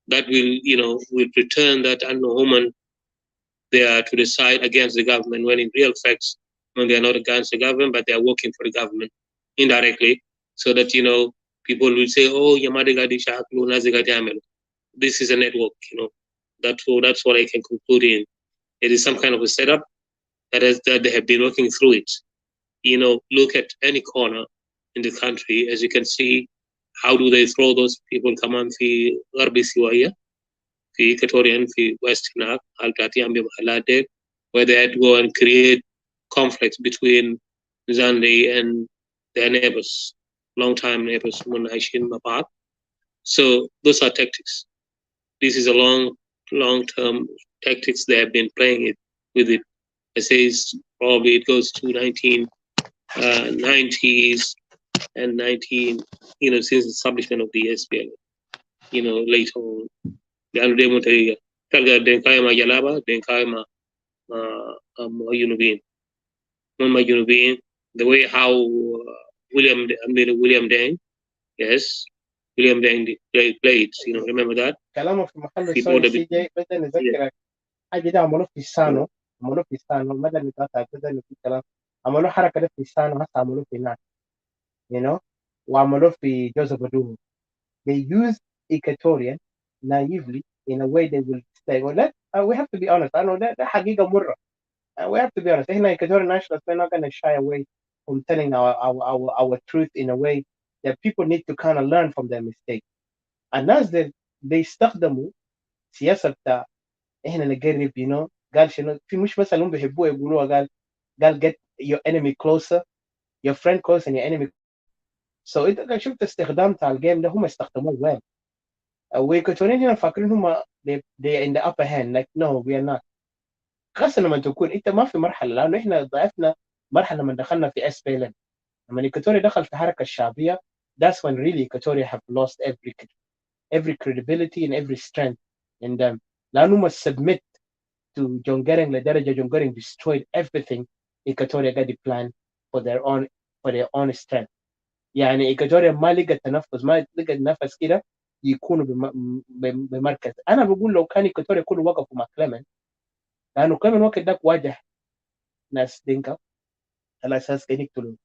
that will pretend that Anno woman they are to decide against the government when in real facts when they are not against the government but they are working for the government indirectly so that people will say oh Yamadigadi Shaklu Nazigadi Amel. This is a network, that's what I can conclude in. It is some kind of a setup that they have been working through it. Look at any corner in the country, as you can see, how do they throw those people كمان في غرب سوايا في Equatorian في West هناك بتاعتي محلات ديل where they had to go and create conflicts between Zande and their neighbors, long time neighbors من عايشين مع بعض. So those are tactics. This is a long-term tactics they have been playing it with it. I say probably it goes to 1990s and since the establishment of the SPL, later on. The other day, Talga Denkayama Yalaba, Denkayama Yunubin. Mama Yunubin, the way how William Deng, yes, William Deng played, remember that? كلامه في محل Before سوري the سي جي بدنا نذكرك حاجه ده عملوه في لسانه مدى المقاطعه كده اللي في كلام عملوه حركه ده في لسانه هسه عملوه في هناك you know وعملوه في جوزيف بدوه they use Equatorian naively in a way they will say well we have to be honest I know ده حقيقه مره we have to be honest احنا Equatorian nationals we're not going to shy away from telling our truth in a way that people need to kind of learn from their mistakes الناس دي بيستخدموا سياسه بتاع احنا نقرب قال شنو في مش مثلا هم بيحبوها يقولوها قال get your enemy closer your friend closer and your enemy so انت شفت استخدام بتاع الجيم ده هم استخدموه وين وكتورين هنا فاكرين هم they in the upper hand like no we are not خاصة لما تكون انت ما في مرحلة لانه احنا ضعفنا مرحلة لما دخلنا في SPLM لما إيكواتوريا دخل في الحركة الشعبية that's when really Equatoria have lost every credibility and every strength in them لانه هم submit to John Gering لدرجة John Gering destroyed everything Equatoria got planned for their own strength يعني Equatoria ما لقى تنفس ما لقى نفس كده يكونوا بمركز انا بقول لو كان Equatoria كله وقفوا مع كلمن لانه كلمن وقت ذاك واجه ناس دينكا على اساس قاعد يقتلوا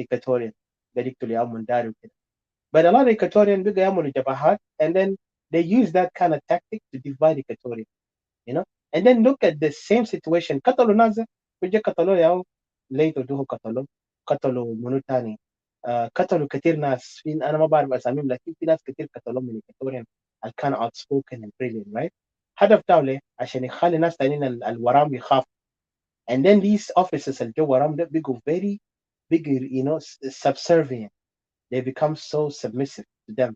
Equatorian قاعد يقتلوا يا منداري وكده but a lot of Equatorian بقى يعملوا جبهات and then they use that kind of tactic to divide Equatoria and then look at the same situation قتلوا ناس بيجي قتلوا ياو ليتو دوه قتلوا منو تاني قتلوا كثير ناس في انا ما بعرف اساميهم لكن في ناس كثير قتلوا من Equatorian اللي كانوا outspoken and brilliant right هدف بتاعه ليه عشان يخلي ناس تانيين الورام يخاف and then these officers اللي جو ورام ده بيجوا very big subservient they become so submissive to them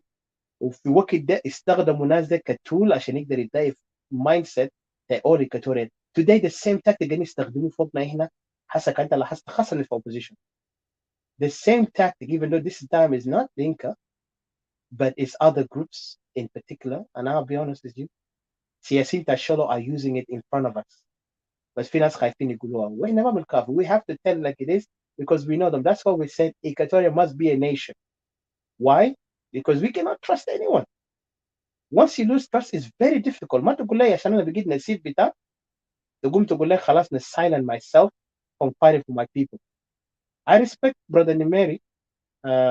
وفي وقت ده استخدموا ناس ده كتول عشان يقدر يضايق mindset بتاع all Equatorian today the same tactic قاعدين يستخدموه فوقنا هنا حسب انت لاحظت خاصة اللي في opposition the same tactic even though this time is not Dinka but it's other groups in particular and I'll be honest with you سياسيين بتاع الشلو are using it in front of us بس في ناس خايفين يقولوها واحنا ما بنخاف we have to tell like it is because we know them that's why we said Equatoria must be a nation why because we cannot trust anyone once you lose trust it's very difficult ما تقول لي عشان انا بقيت نسيب بتاع تقوم تقول لي خلاص silence myself from fighting for my people I respect brother Nimeri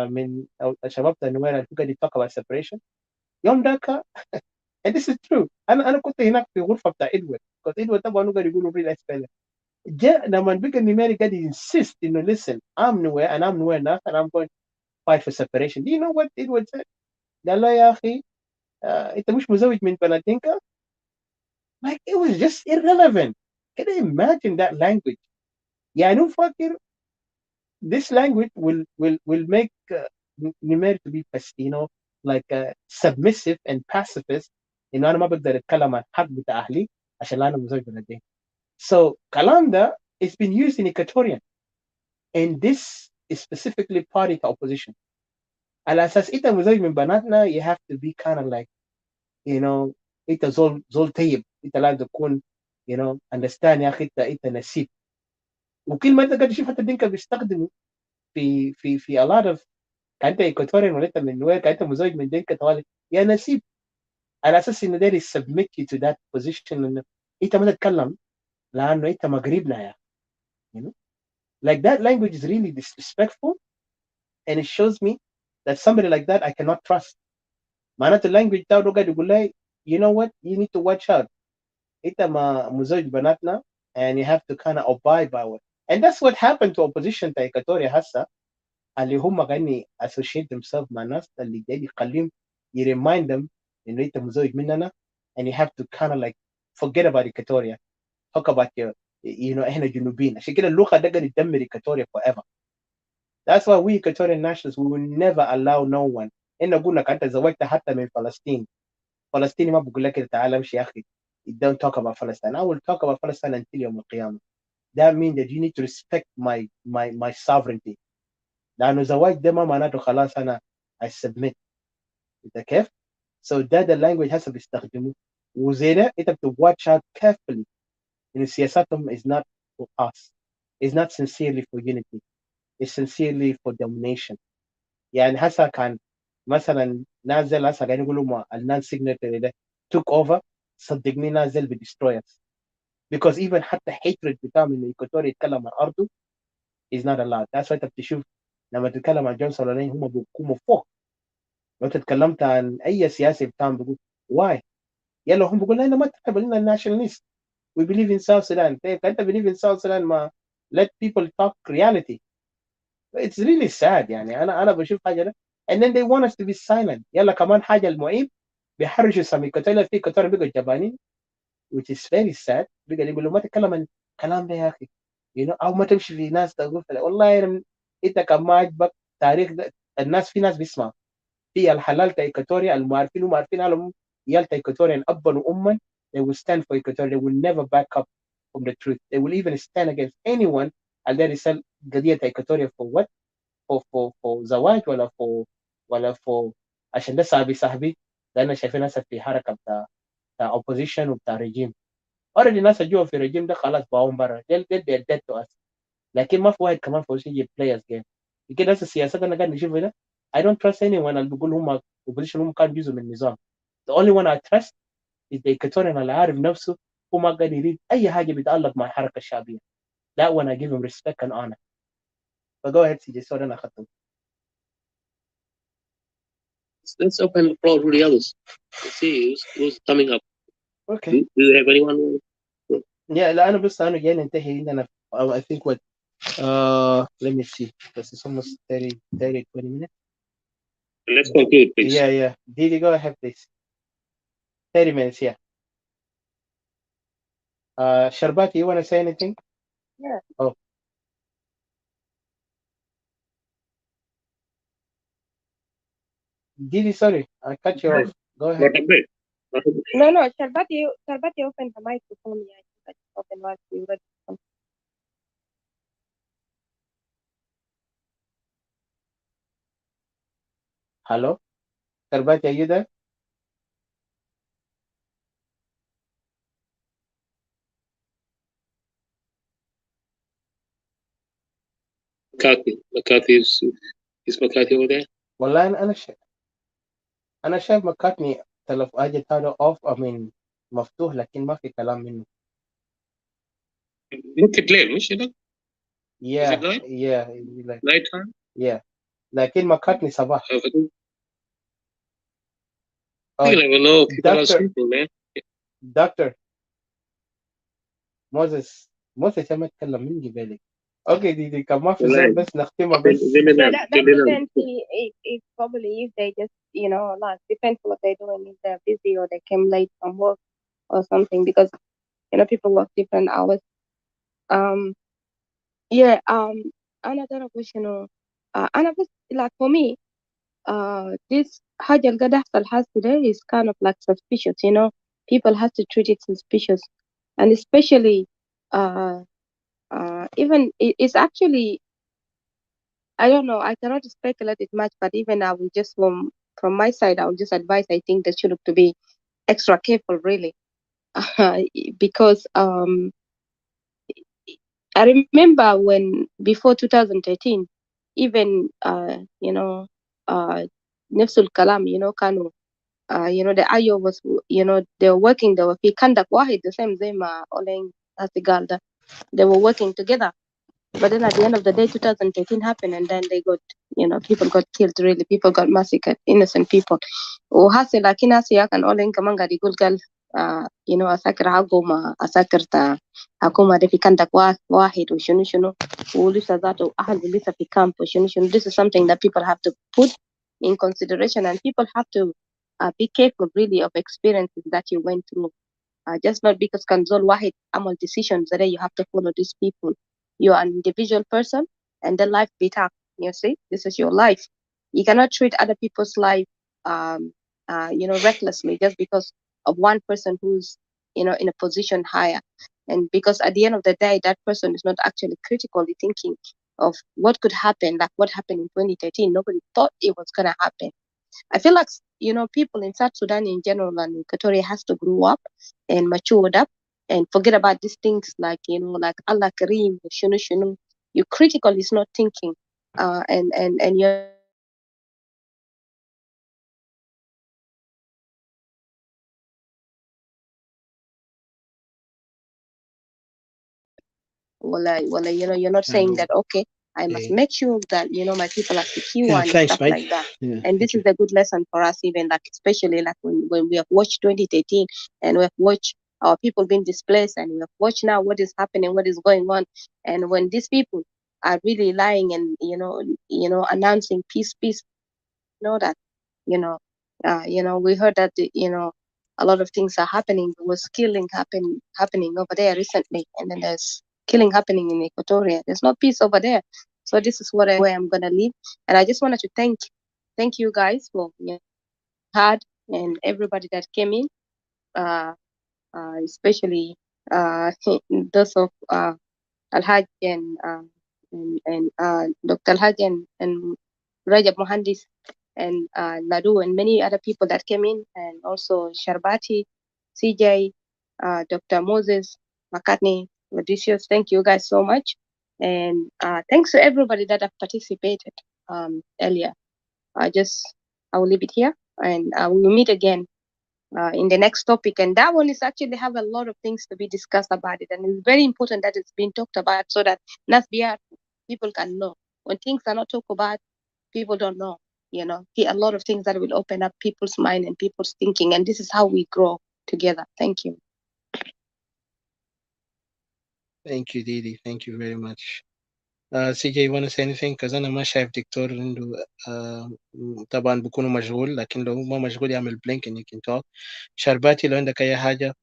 من الشباب بتاع نوير اللي قاعد talk about separation يوم ذاك and this is true انا كنت هناك في غرفه بتاع ادوارد كنت ادوارد طبعا قاعد يقولوا ريل SPLM جاء لما بقى نيميري قاعد insist انه listen I'm nowhere and I'm nowhere enough and I'm going to fight for separation do you know what Edward said قال له يا اخي انت مش مزوج من بناتينكا like it was just irrelevant can you imagine that language يعني فاكر this language will make Nimer to be like submissive and pacifist انه انا ما بقدر اتكلم عن حق بتاع اهلي عشان انا مزوج بناتين so كلام ده it's been used in Equatorian and this is specifically party to opposition. على اساس انت مزوج من بناتنا you have to be kind of like you know انت زول طيب انت لازم تكون you know understand يا اخي انت نسيب. وكلمه انت قاعد تشوف حتى الدنكا بيستخدموا في a lot of كانت ايكواتوريان ولا انت من وين كانت مزوج من دنكا طوالي يا نسيب على اساس انه داير submit you to that position انه انت ما تتكلم لانه انت مقربنا يا you know like that language is really disrespectful and it shows me that somebody like that I cannot trust. معناته اللانجوج بتاعه ده قاعد يقول لي you know what you need to watch out انت ما مزوج بناتنا and you have to kind of abide by it. And that's what happened to opposition تا إيكواتوريا هسه اللي هم قاعدين associate themselves مع ناس اللي قاعد يخليهم remind them انه انت مزوج مننا and you have to kind of like forget about Equatoria, talk about your you know احنا جنوبيين. عشان كده اللغه ده قاعد يدمر إيكواتوريا forever. That's why we Equatorian nationals we will never allow no one. إن قلنا أنت زوجت حتى من فلسطين. فلسطيني ما بقول لك تعال امشي يا أخي. Don't talk about Palestine. I will talk about Palestine until يوم القيامة. That means that you need to respect my sovereignty. لأنه زواج ده ما معناته خلاص أنا I submit. أنت كيف؟ So that the language هسه بيستخدمه. وزي ده أنت watch out carefully. إن سياساتهم is not for us. It's not sincerely for unity. It's sincerely for domination. يعني هسه كان مثلا نازل هسه قاعدين يقولوا ما النان سيجنتري ده took over صدقني نازل بديسترويرز because even حتى hatred بتاعهم انه ايكواتوريا يتكلم عن ارضه is not allowed. That's why انت بتشوف لما تتكلم عن جون سولانين هم بيقوموا فوق. لو تتكلمت عن اي سياسي بتاعهم بيقول why يلا هم بيقول لنا ما تحب لنا الناشوناليست we believe in South Sudan. طيب انت believe in South Sudan ما let people talk reality. It's really sad يعني انا بشوف حاجه ده and then they want us to be silent. يلا كمان حاجه المعيب بيحرشوا سامي كتير في كتير بيقوا جبانين which is very sad. بيقوا يقولوا ما تتكلم عن الكلام ده يا اخي you know او ما تمشي في ناس تقول والله انت كان ما عجبك تاريخ ده. الناس في ناس بيسمع في الحلال تا إيكواتوريا المعارفين ومعارفين على يال تا إيكواتوريا أبا وأما they will stand for Equatoria. They will never back up from the truth. They will even stand against anyone and they sell قضية إيكواتوريا for what for زواج ولا for عشان ده صاحبي لأن شايفين ناس في حركة بتاع opposition وبتاع رجيم. already ناس جوا في الرجيم ده خلاص باهم برا. they're dead to us. لكن ما في واحد كمان فوز يجي players game. كده ناس السياسات أنا قاعد نشوف هنا. I don't trust anyone اللي بيقول هم opposition هم كان جزء من النظام. The only one I trust is the Equatorian اللي عارف نفسه هو ما قاعد يريد أي حاجة بيتعلق مع الحركة الشعبية. That one I give him respect and honor. But go ahead CJ. sorry أنا أخذته. Let's open the floor to the others. Let's see who's coming up. Okay. Do you have anyone? Yeah, لا أنا بس أنا جاي ننتهي عندنا. I think what let me see because it's almost 20 minutes. Let's conclude, please. Yeah. Didi, go ahead, please. 30 minutes, yeah. Sharbati, you want to say anything? Yeah. Oh. Didi, sorry, I cut you off. Go ahead. No, Sharbati opened the microphone. Yeah, I think I opened while you were. Hello? Sharbati, are you there? McCarthy is McCarthy over there? والله أنا شايف مكاتني حاجة بتاعته off مفتوح لكن ما في كلام منه. ممكن ليل مش كده؟ Yeah. Is it night? Yeah. Like, night time? Yeah. لكن مكاتني صباح. You never know. People are sleeping, man. Doctor. موسيس ما تكلم من قبلك. اوكي دي كان ما في زول بس نختمها بس. That depends. It probably if they just like depends what they're doing, if they're busy or they came late from work or something, because people work different hours. Yeah. Another question. أنا بس like for me this حاجة اللي قاعدة تحصل حاس today is kind of like suspicious. People have to treat it suspicious, and especially even it's actually I don't know. I cannot speculate it much, but even I will just from my side, I will just advise. I think that you look to be extra careful, really, because I remember when before 2013, even Nefsul Kalam, Kanu, the IO was, they were working. They were fi Kandak Wahid, the same Zema Oleng Asigalda. They were working together. But then at the end of the day, 2013 happened, and then they got, people got killed. Really, people got massacred, innocent people. وهسه لكن هسه كان أولين كمان قاعد يقول قال أساكر حكومة أساكر تا حكومة دي في كندك واحد وشنو شنو ولسه ذاته أهل لسه في كامب وشنو شنو. This is something that people have to put in consideration, and people have to be careful really of experiences that you went through. Just not because Kanzol Wahid amal decisions that you have to follow these people. You're an individual person, and the life beat up. You see, this is your life. You cannot treat other people's life, recklessly just because of one person who's, in a position higher. And because at the end of the day, that person is not actually critically thinking of what could happen, like what happened in 2013. Nobody thought it was gonna happen. I feel like, people in South Sudan in general and Equatoria has to grow up and matured up and forget about these things like, like Allah Kareem, shunu shunu. You critical is not thinking. And you're well, you're not saying that, okay, I must make sure that, my people are secure and thanks, stuff mate. like that. Yeah, And this is a good lesson for us, even like, especially like when we have watched 2013 and we have watched our people being displaced, and we have watched now what is happening, what is going on. And when these people are really lying and, announcing peace, that, you know, we heard that, a lot of things are happening. There was killing happening over there recently, and then there's killing happening in Equatoria. There's no peace over there. So this is where I'm gonna leave. And I just wanted to thank you guys for hard and everybody that came in, uh, especially those of Alhaj and Dr. Alhaj and Rajab Mohandis and Ladu and many other people that came in, and also Sharbati, CJ, Dr. Moses, McCartney, Odysseus. Thank you guys so much. And thanks to everybody that have participated earlier. I will leave it here, and we will meet again in the next topic. And that one is actually have a lot of things to be discussed about it. And it's very important that it's being talked about so that people can know. When things are not talked about, people don't know. A lot of things that will open up people's mind and people's thinking. And this is how we grow together. Thank you. Thank you, Didi. Thank you very much. CJ, you want to say anything? Because أنا ما شايف دكتور عنده طبعا بكونوا مشغول، لكن لو ما مشغول يعمل blink and you can talk. شرباتي لو عندك أي حاجة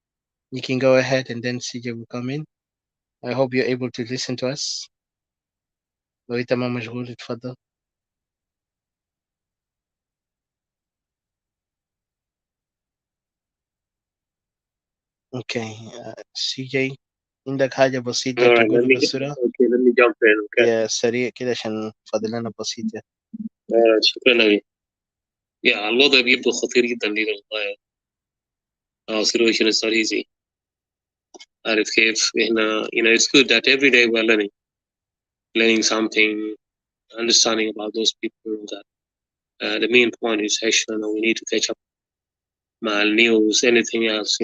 you can go ahead and then CJ will come in. I hope you're able to listen to us. لو أنت ما مشغول اتفضل. Okay, CJ عندك حاجة بسيطة All right, تقولها بسرعة؟ let me jump in. Okay. يا سريع كده عشان فاضل لنا بسيط. شكرا لك. الوضع بيبدو خطير جدا للغاية. Our situation is not easy. عارف كيف إحنا it's good that every day we're learning something, understanding about those people that the main point is actually we need to catch up my news, anything else,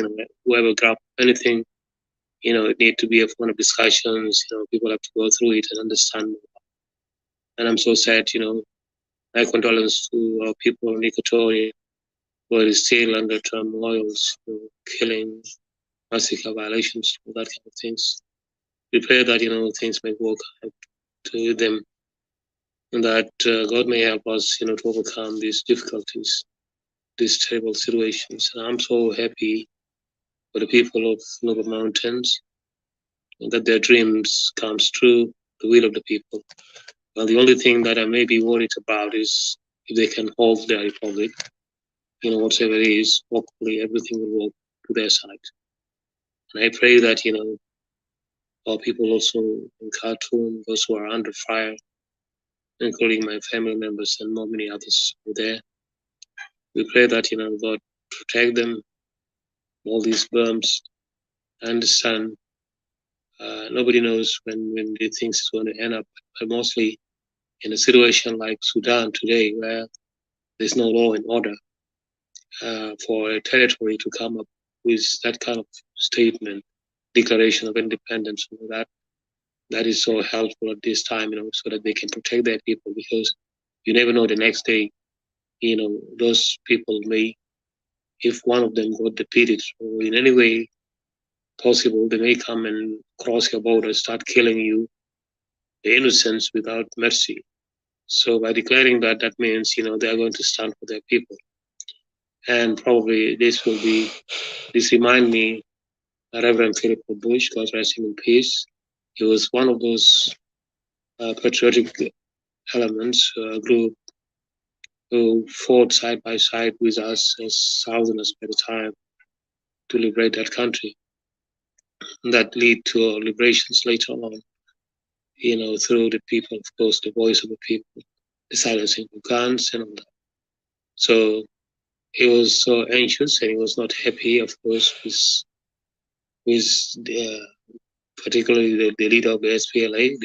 whoever grab anything, it need to be a point of discussions, people have to go through it and understand. And I'm so sad, my condolences to our people in Equatoria who are still under turmoil, killing, massacre violations, that kind of things. We pray that, things may work out to them and that God may help us, to overcome these difficulties, these terrible situations. And I'm so happy for the people of Noble Mountains that their dreams comes true, the will of the people. Well, the only thing that I may be worried about is if they can hold their republic, whatever it is, hopefully everything will work to their side. And I pray that, our people also in Khartoum, those who are under fire, including my family members and many others were there. We pray that, God protect them, all these bombs. I understand nobody knows when the things is going to end up, but mostly in a situation like Sudan today, where there's no law and order, for a territory to come up with that kind of statement, declaration of independence, that is so helpful at this time, so that they can protect their people, because you never know the next day, those people may, if one of them got defeated or in any way possible, they may come and cross your border, start killing you, the innocents, without mercy. So by declaring that, that means, they are going to stand for their people. And probably this remind me, Reverend Philip Bush, God rest him in peace. He was one of those patriotic elements, group, who fought side by side with us as Southerners by the time to liberate that country. And that lead to liberations later on, through the people, of course, the voice of the people, the silencing of guns and all that. So he was so anxious and he was not happy, of course, with particularly the leader of the SPLA,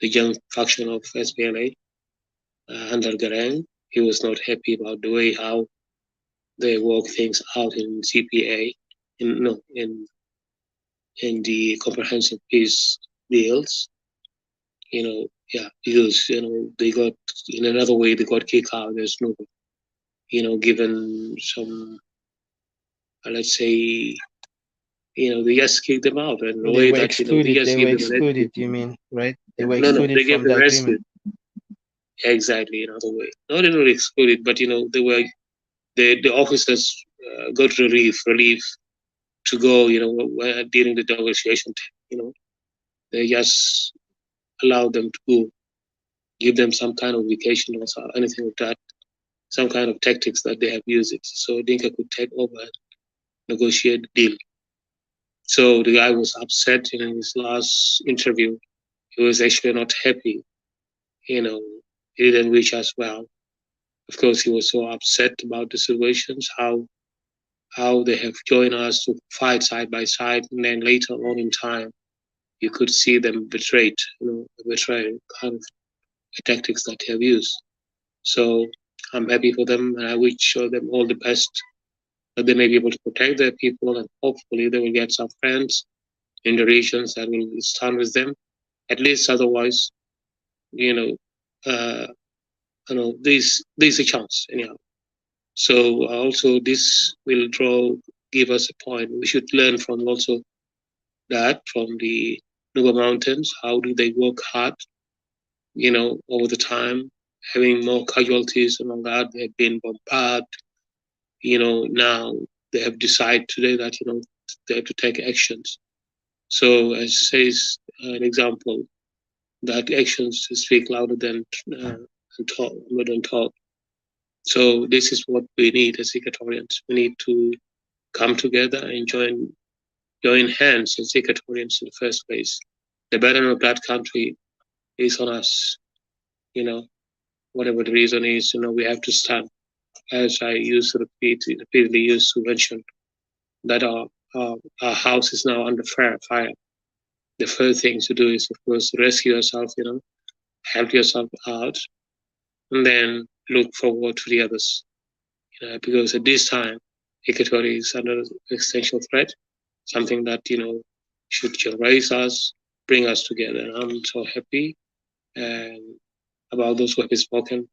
the young faction of SPLA, under Garang. He was not happy about the way how they work things out in CPA, in the comprehensive peace deals. Because they got, in another way, they got kicked out. There's no, given some, let's say, they just kicked them out, and the They way were that they excluded. just They give were them an excluded. exit. You mean, right? They were No, excluded they gave from them the rescue. agreement. Exactly, another way. Not really excluded, but they were the officers got relief to go. During the negotiation, they just allowed them to go, give them some kind of vacation or anything like that, some kind of tactics that they have used it, so Dinka could take over and negotiate the deal. So the guy was upset in his last interview. He was actually not happy. He didn't wish us well. Of course, he was so upset about the situations, how they have joined us to fight side by side, and then later on in time, you could see them betrayed, betray kind of tactics that they have used. So I'm happy for them, and I wish them all the best, that they may be able to protect their people, and hopefully they will get some friends in the regions that will stand with them. At least otherwise, uh, there's a chance anyhow. So also this will give us a point. We should learn from also that from the Nuba Mountains. How do they work hard, over the time, having more casualties and all that. They've been bombarded. Now they have decided today that, they have to take actions. So as says an example, that actions speak louder than talk, more than talk. So this is what we need as Equatorians. We need to come together and join hands as Equatorians in the first place. The burden of that country is on us. Whatever the reason is, we have to stand. As I used to repeatedly used to mention, that our house is now under fire. The first thing to do is, of course, rescue yourself, help yourself out, and then look forward to the others. Because at this time, Equatorial is under existential threat, something that, should raise us, bring us together. And I'm so happy about those who have spoken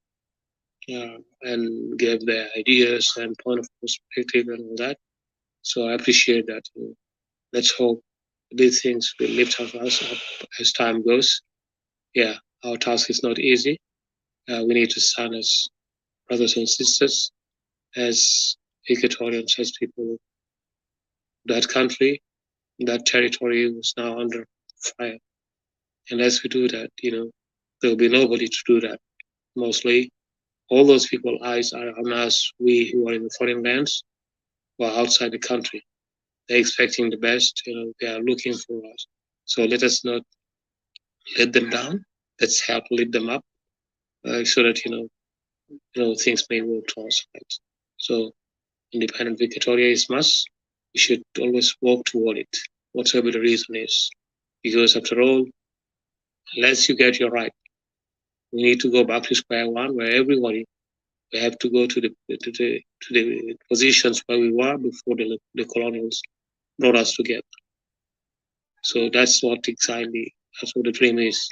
and gave their ideas and point of perspective and all that. So I appreciate that. Let's hope these things will lift us up as time goes. Yeah, our task is not easy. We need to stand as brothers and sisters, as Equatorians, as people. That country, that territory was now under fire. And as we do that, there will be nobody to do that. Mostly, all those people eyes are on us, we who are in the foreign lands, who are outside the country. They're expecting the best, they are looking for us. So let us not let them down. Let's help lift them up. so that things may work to our side. So independent Victoria is must. We should always work toward it, whatever the reason is, because after all, unless you get your right, we need to go back to square one, where everybody we have to go to the positions where we were before the colonials brought us together. So that's what the dream is.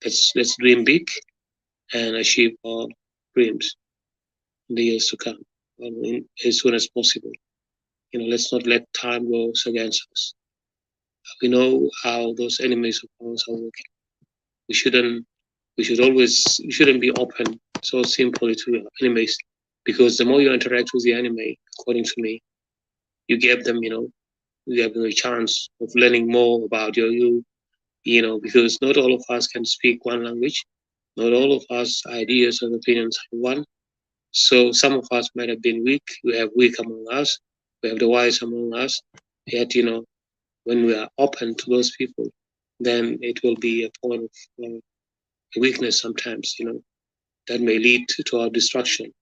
Let's dream big and achieve our dreams in the years to come, as soon as possible. Let's not let time go against us. We know how those enemies of ours are working. We shouldn't be open so simply to enemies, because the more you interact with the enemy, according to me, you give them a chance of learning more about you, because not all of us can speak one language, not all of us ideas and opinions are one. So some of us might have been weak. We have weak among us. We have the wise among us. Yet, when we are open to those people, then it will be a point of weakness sometimes, that may lead to our destruction.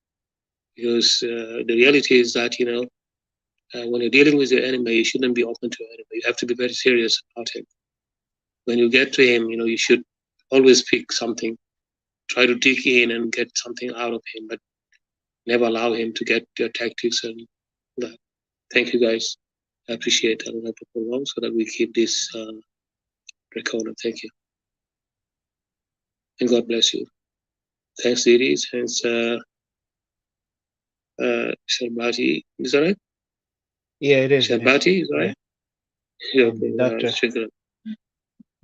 Because the reality is that, when you're dealing with your enemy, you shouldn't be open to your enemy. You have to be very serious about him. When you get to him, you should always pick something, try to dig in and get something out of him, but never allow him to get your tactics and that. Thank you, guys. I appreciate it. I don't have to prolong so that we keep this recorded. Thank you. And God bless you. Thanks, Didi. Thanks, Sharbati. Is that right? Yeah, it is. Sharbati, is that right? Yeah, okay. Doctor. Shukran.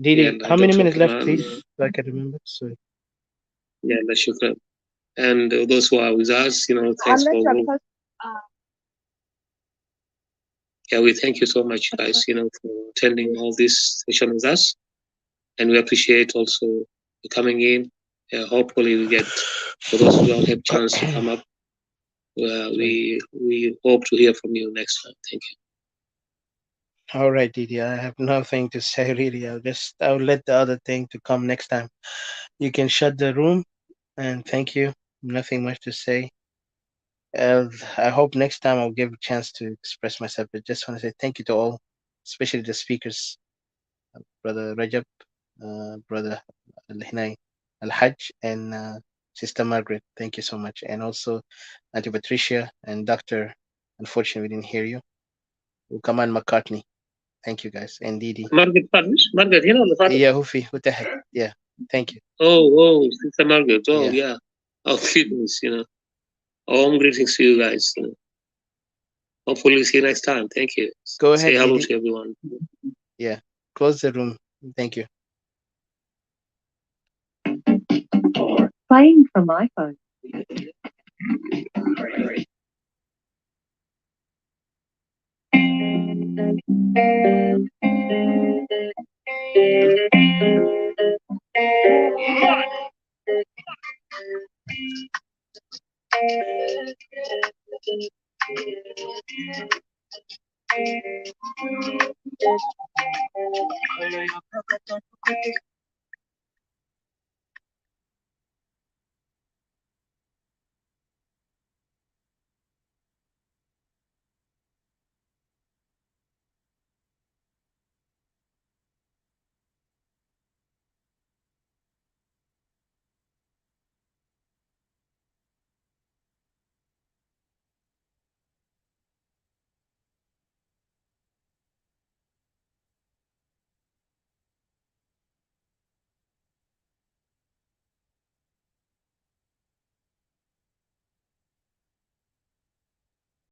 Didi, Yeah, how many Dr. minutes left, Kamal. please? So I can remember. Sorry. Yeah, shukran. And those who are with us, thanks for. Yeah, we thank you so much, guys, for attending all this session with us. And we appreciate also you coming in. Hopefully we get, for those who don't have chance to come up, we hope to hear from you next time. Thank you. All right, Didi. I have nothing to say really. I'll let the other thing to come next time. You can shut the room, and thank you. Nothing much to say. I hope next time I'll give a chance to express myself. But just want to say thank you to all, especially the speakers, Brother Rajab, Brother Al-Hinay, Al-Hajj, and Sister Margaret. Thank you so much. And also Auntie Patricia and Doctor. Unfortunately, we didn't hear you. Kaman McCartney. Thank you, guys. And Didi. Margaret, Yeah, Hufi. What the heck? Yeah. Thank you. Oh, Sister Margaret. Oh, Yeah. yeah. Oh, goodness, Home greetings to you guys. Hopefully see you next time. Thank you. Go Say ahead, hello Didi. to everyone. Yeah. Close the room. Thank you. Playing from my phone.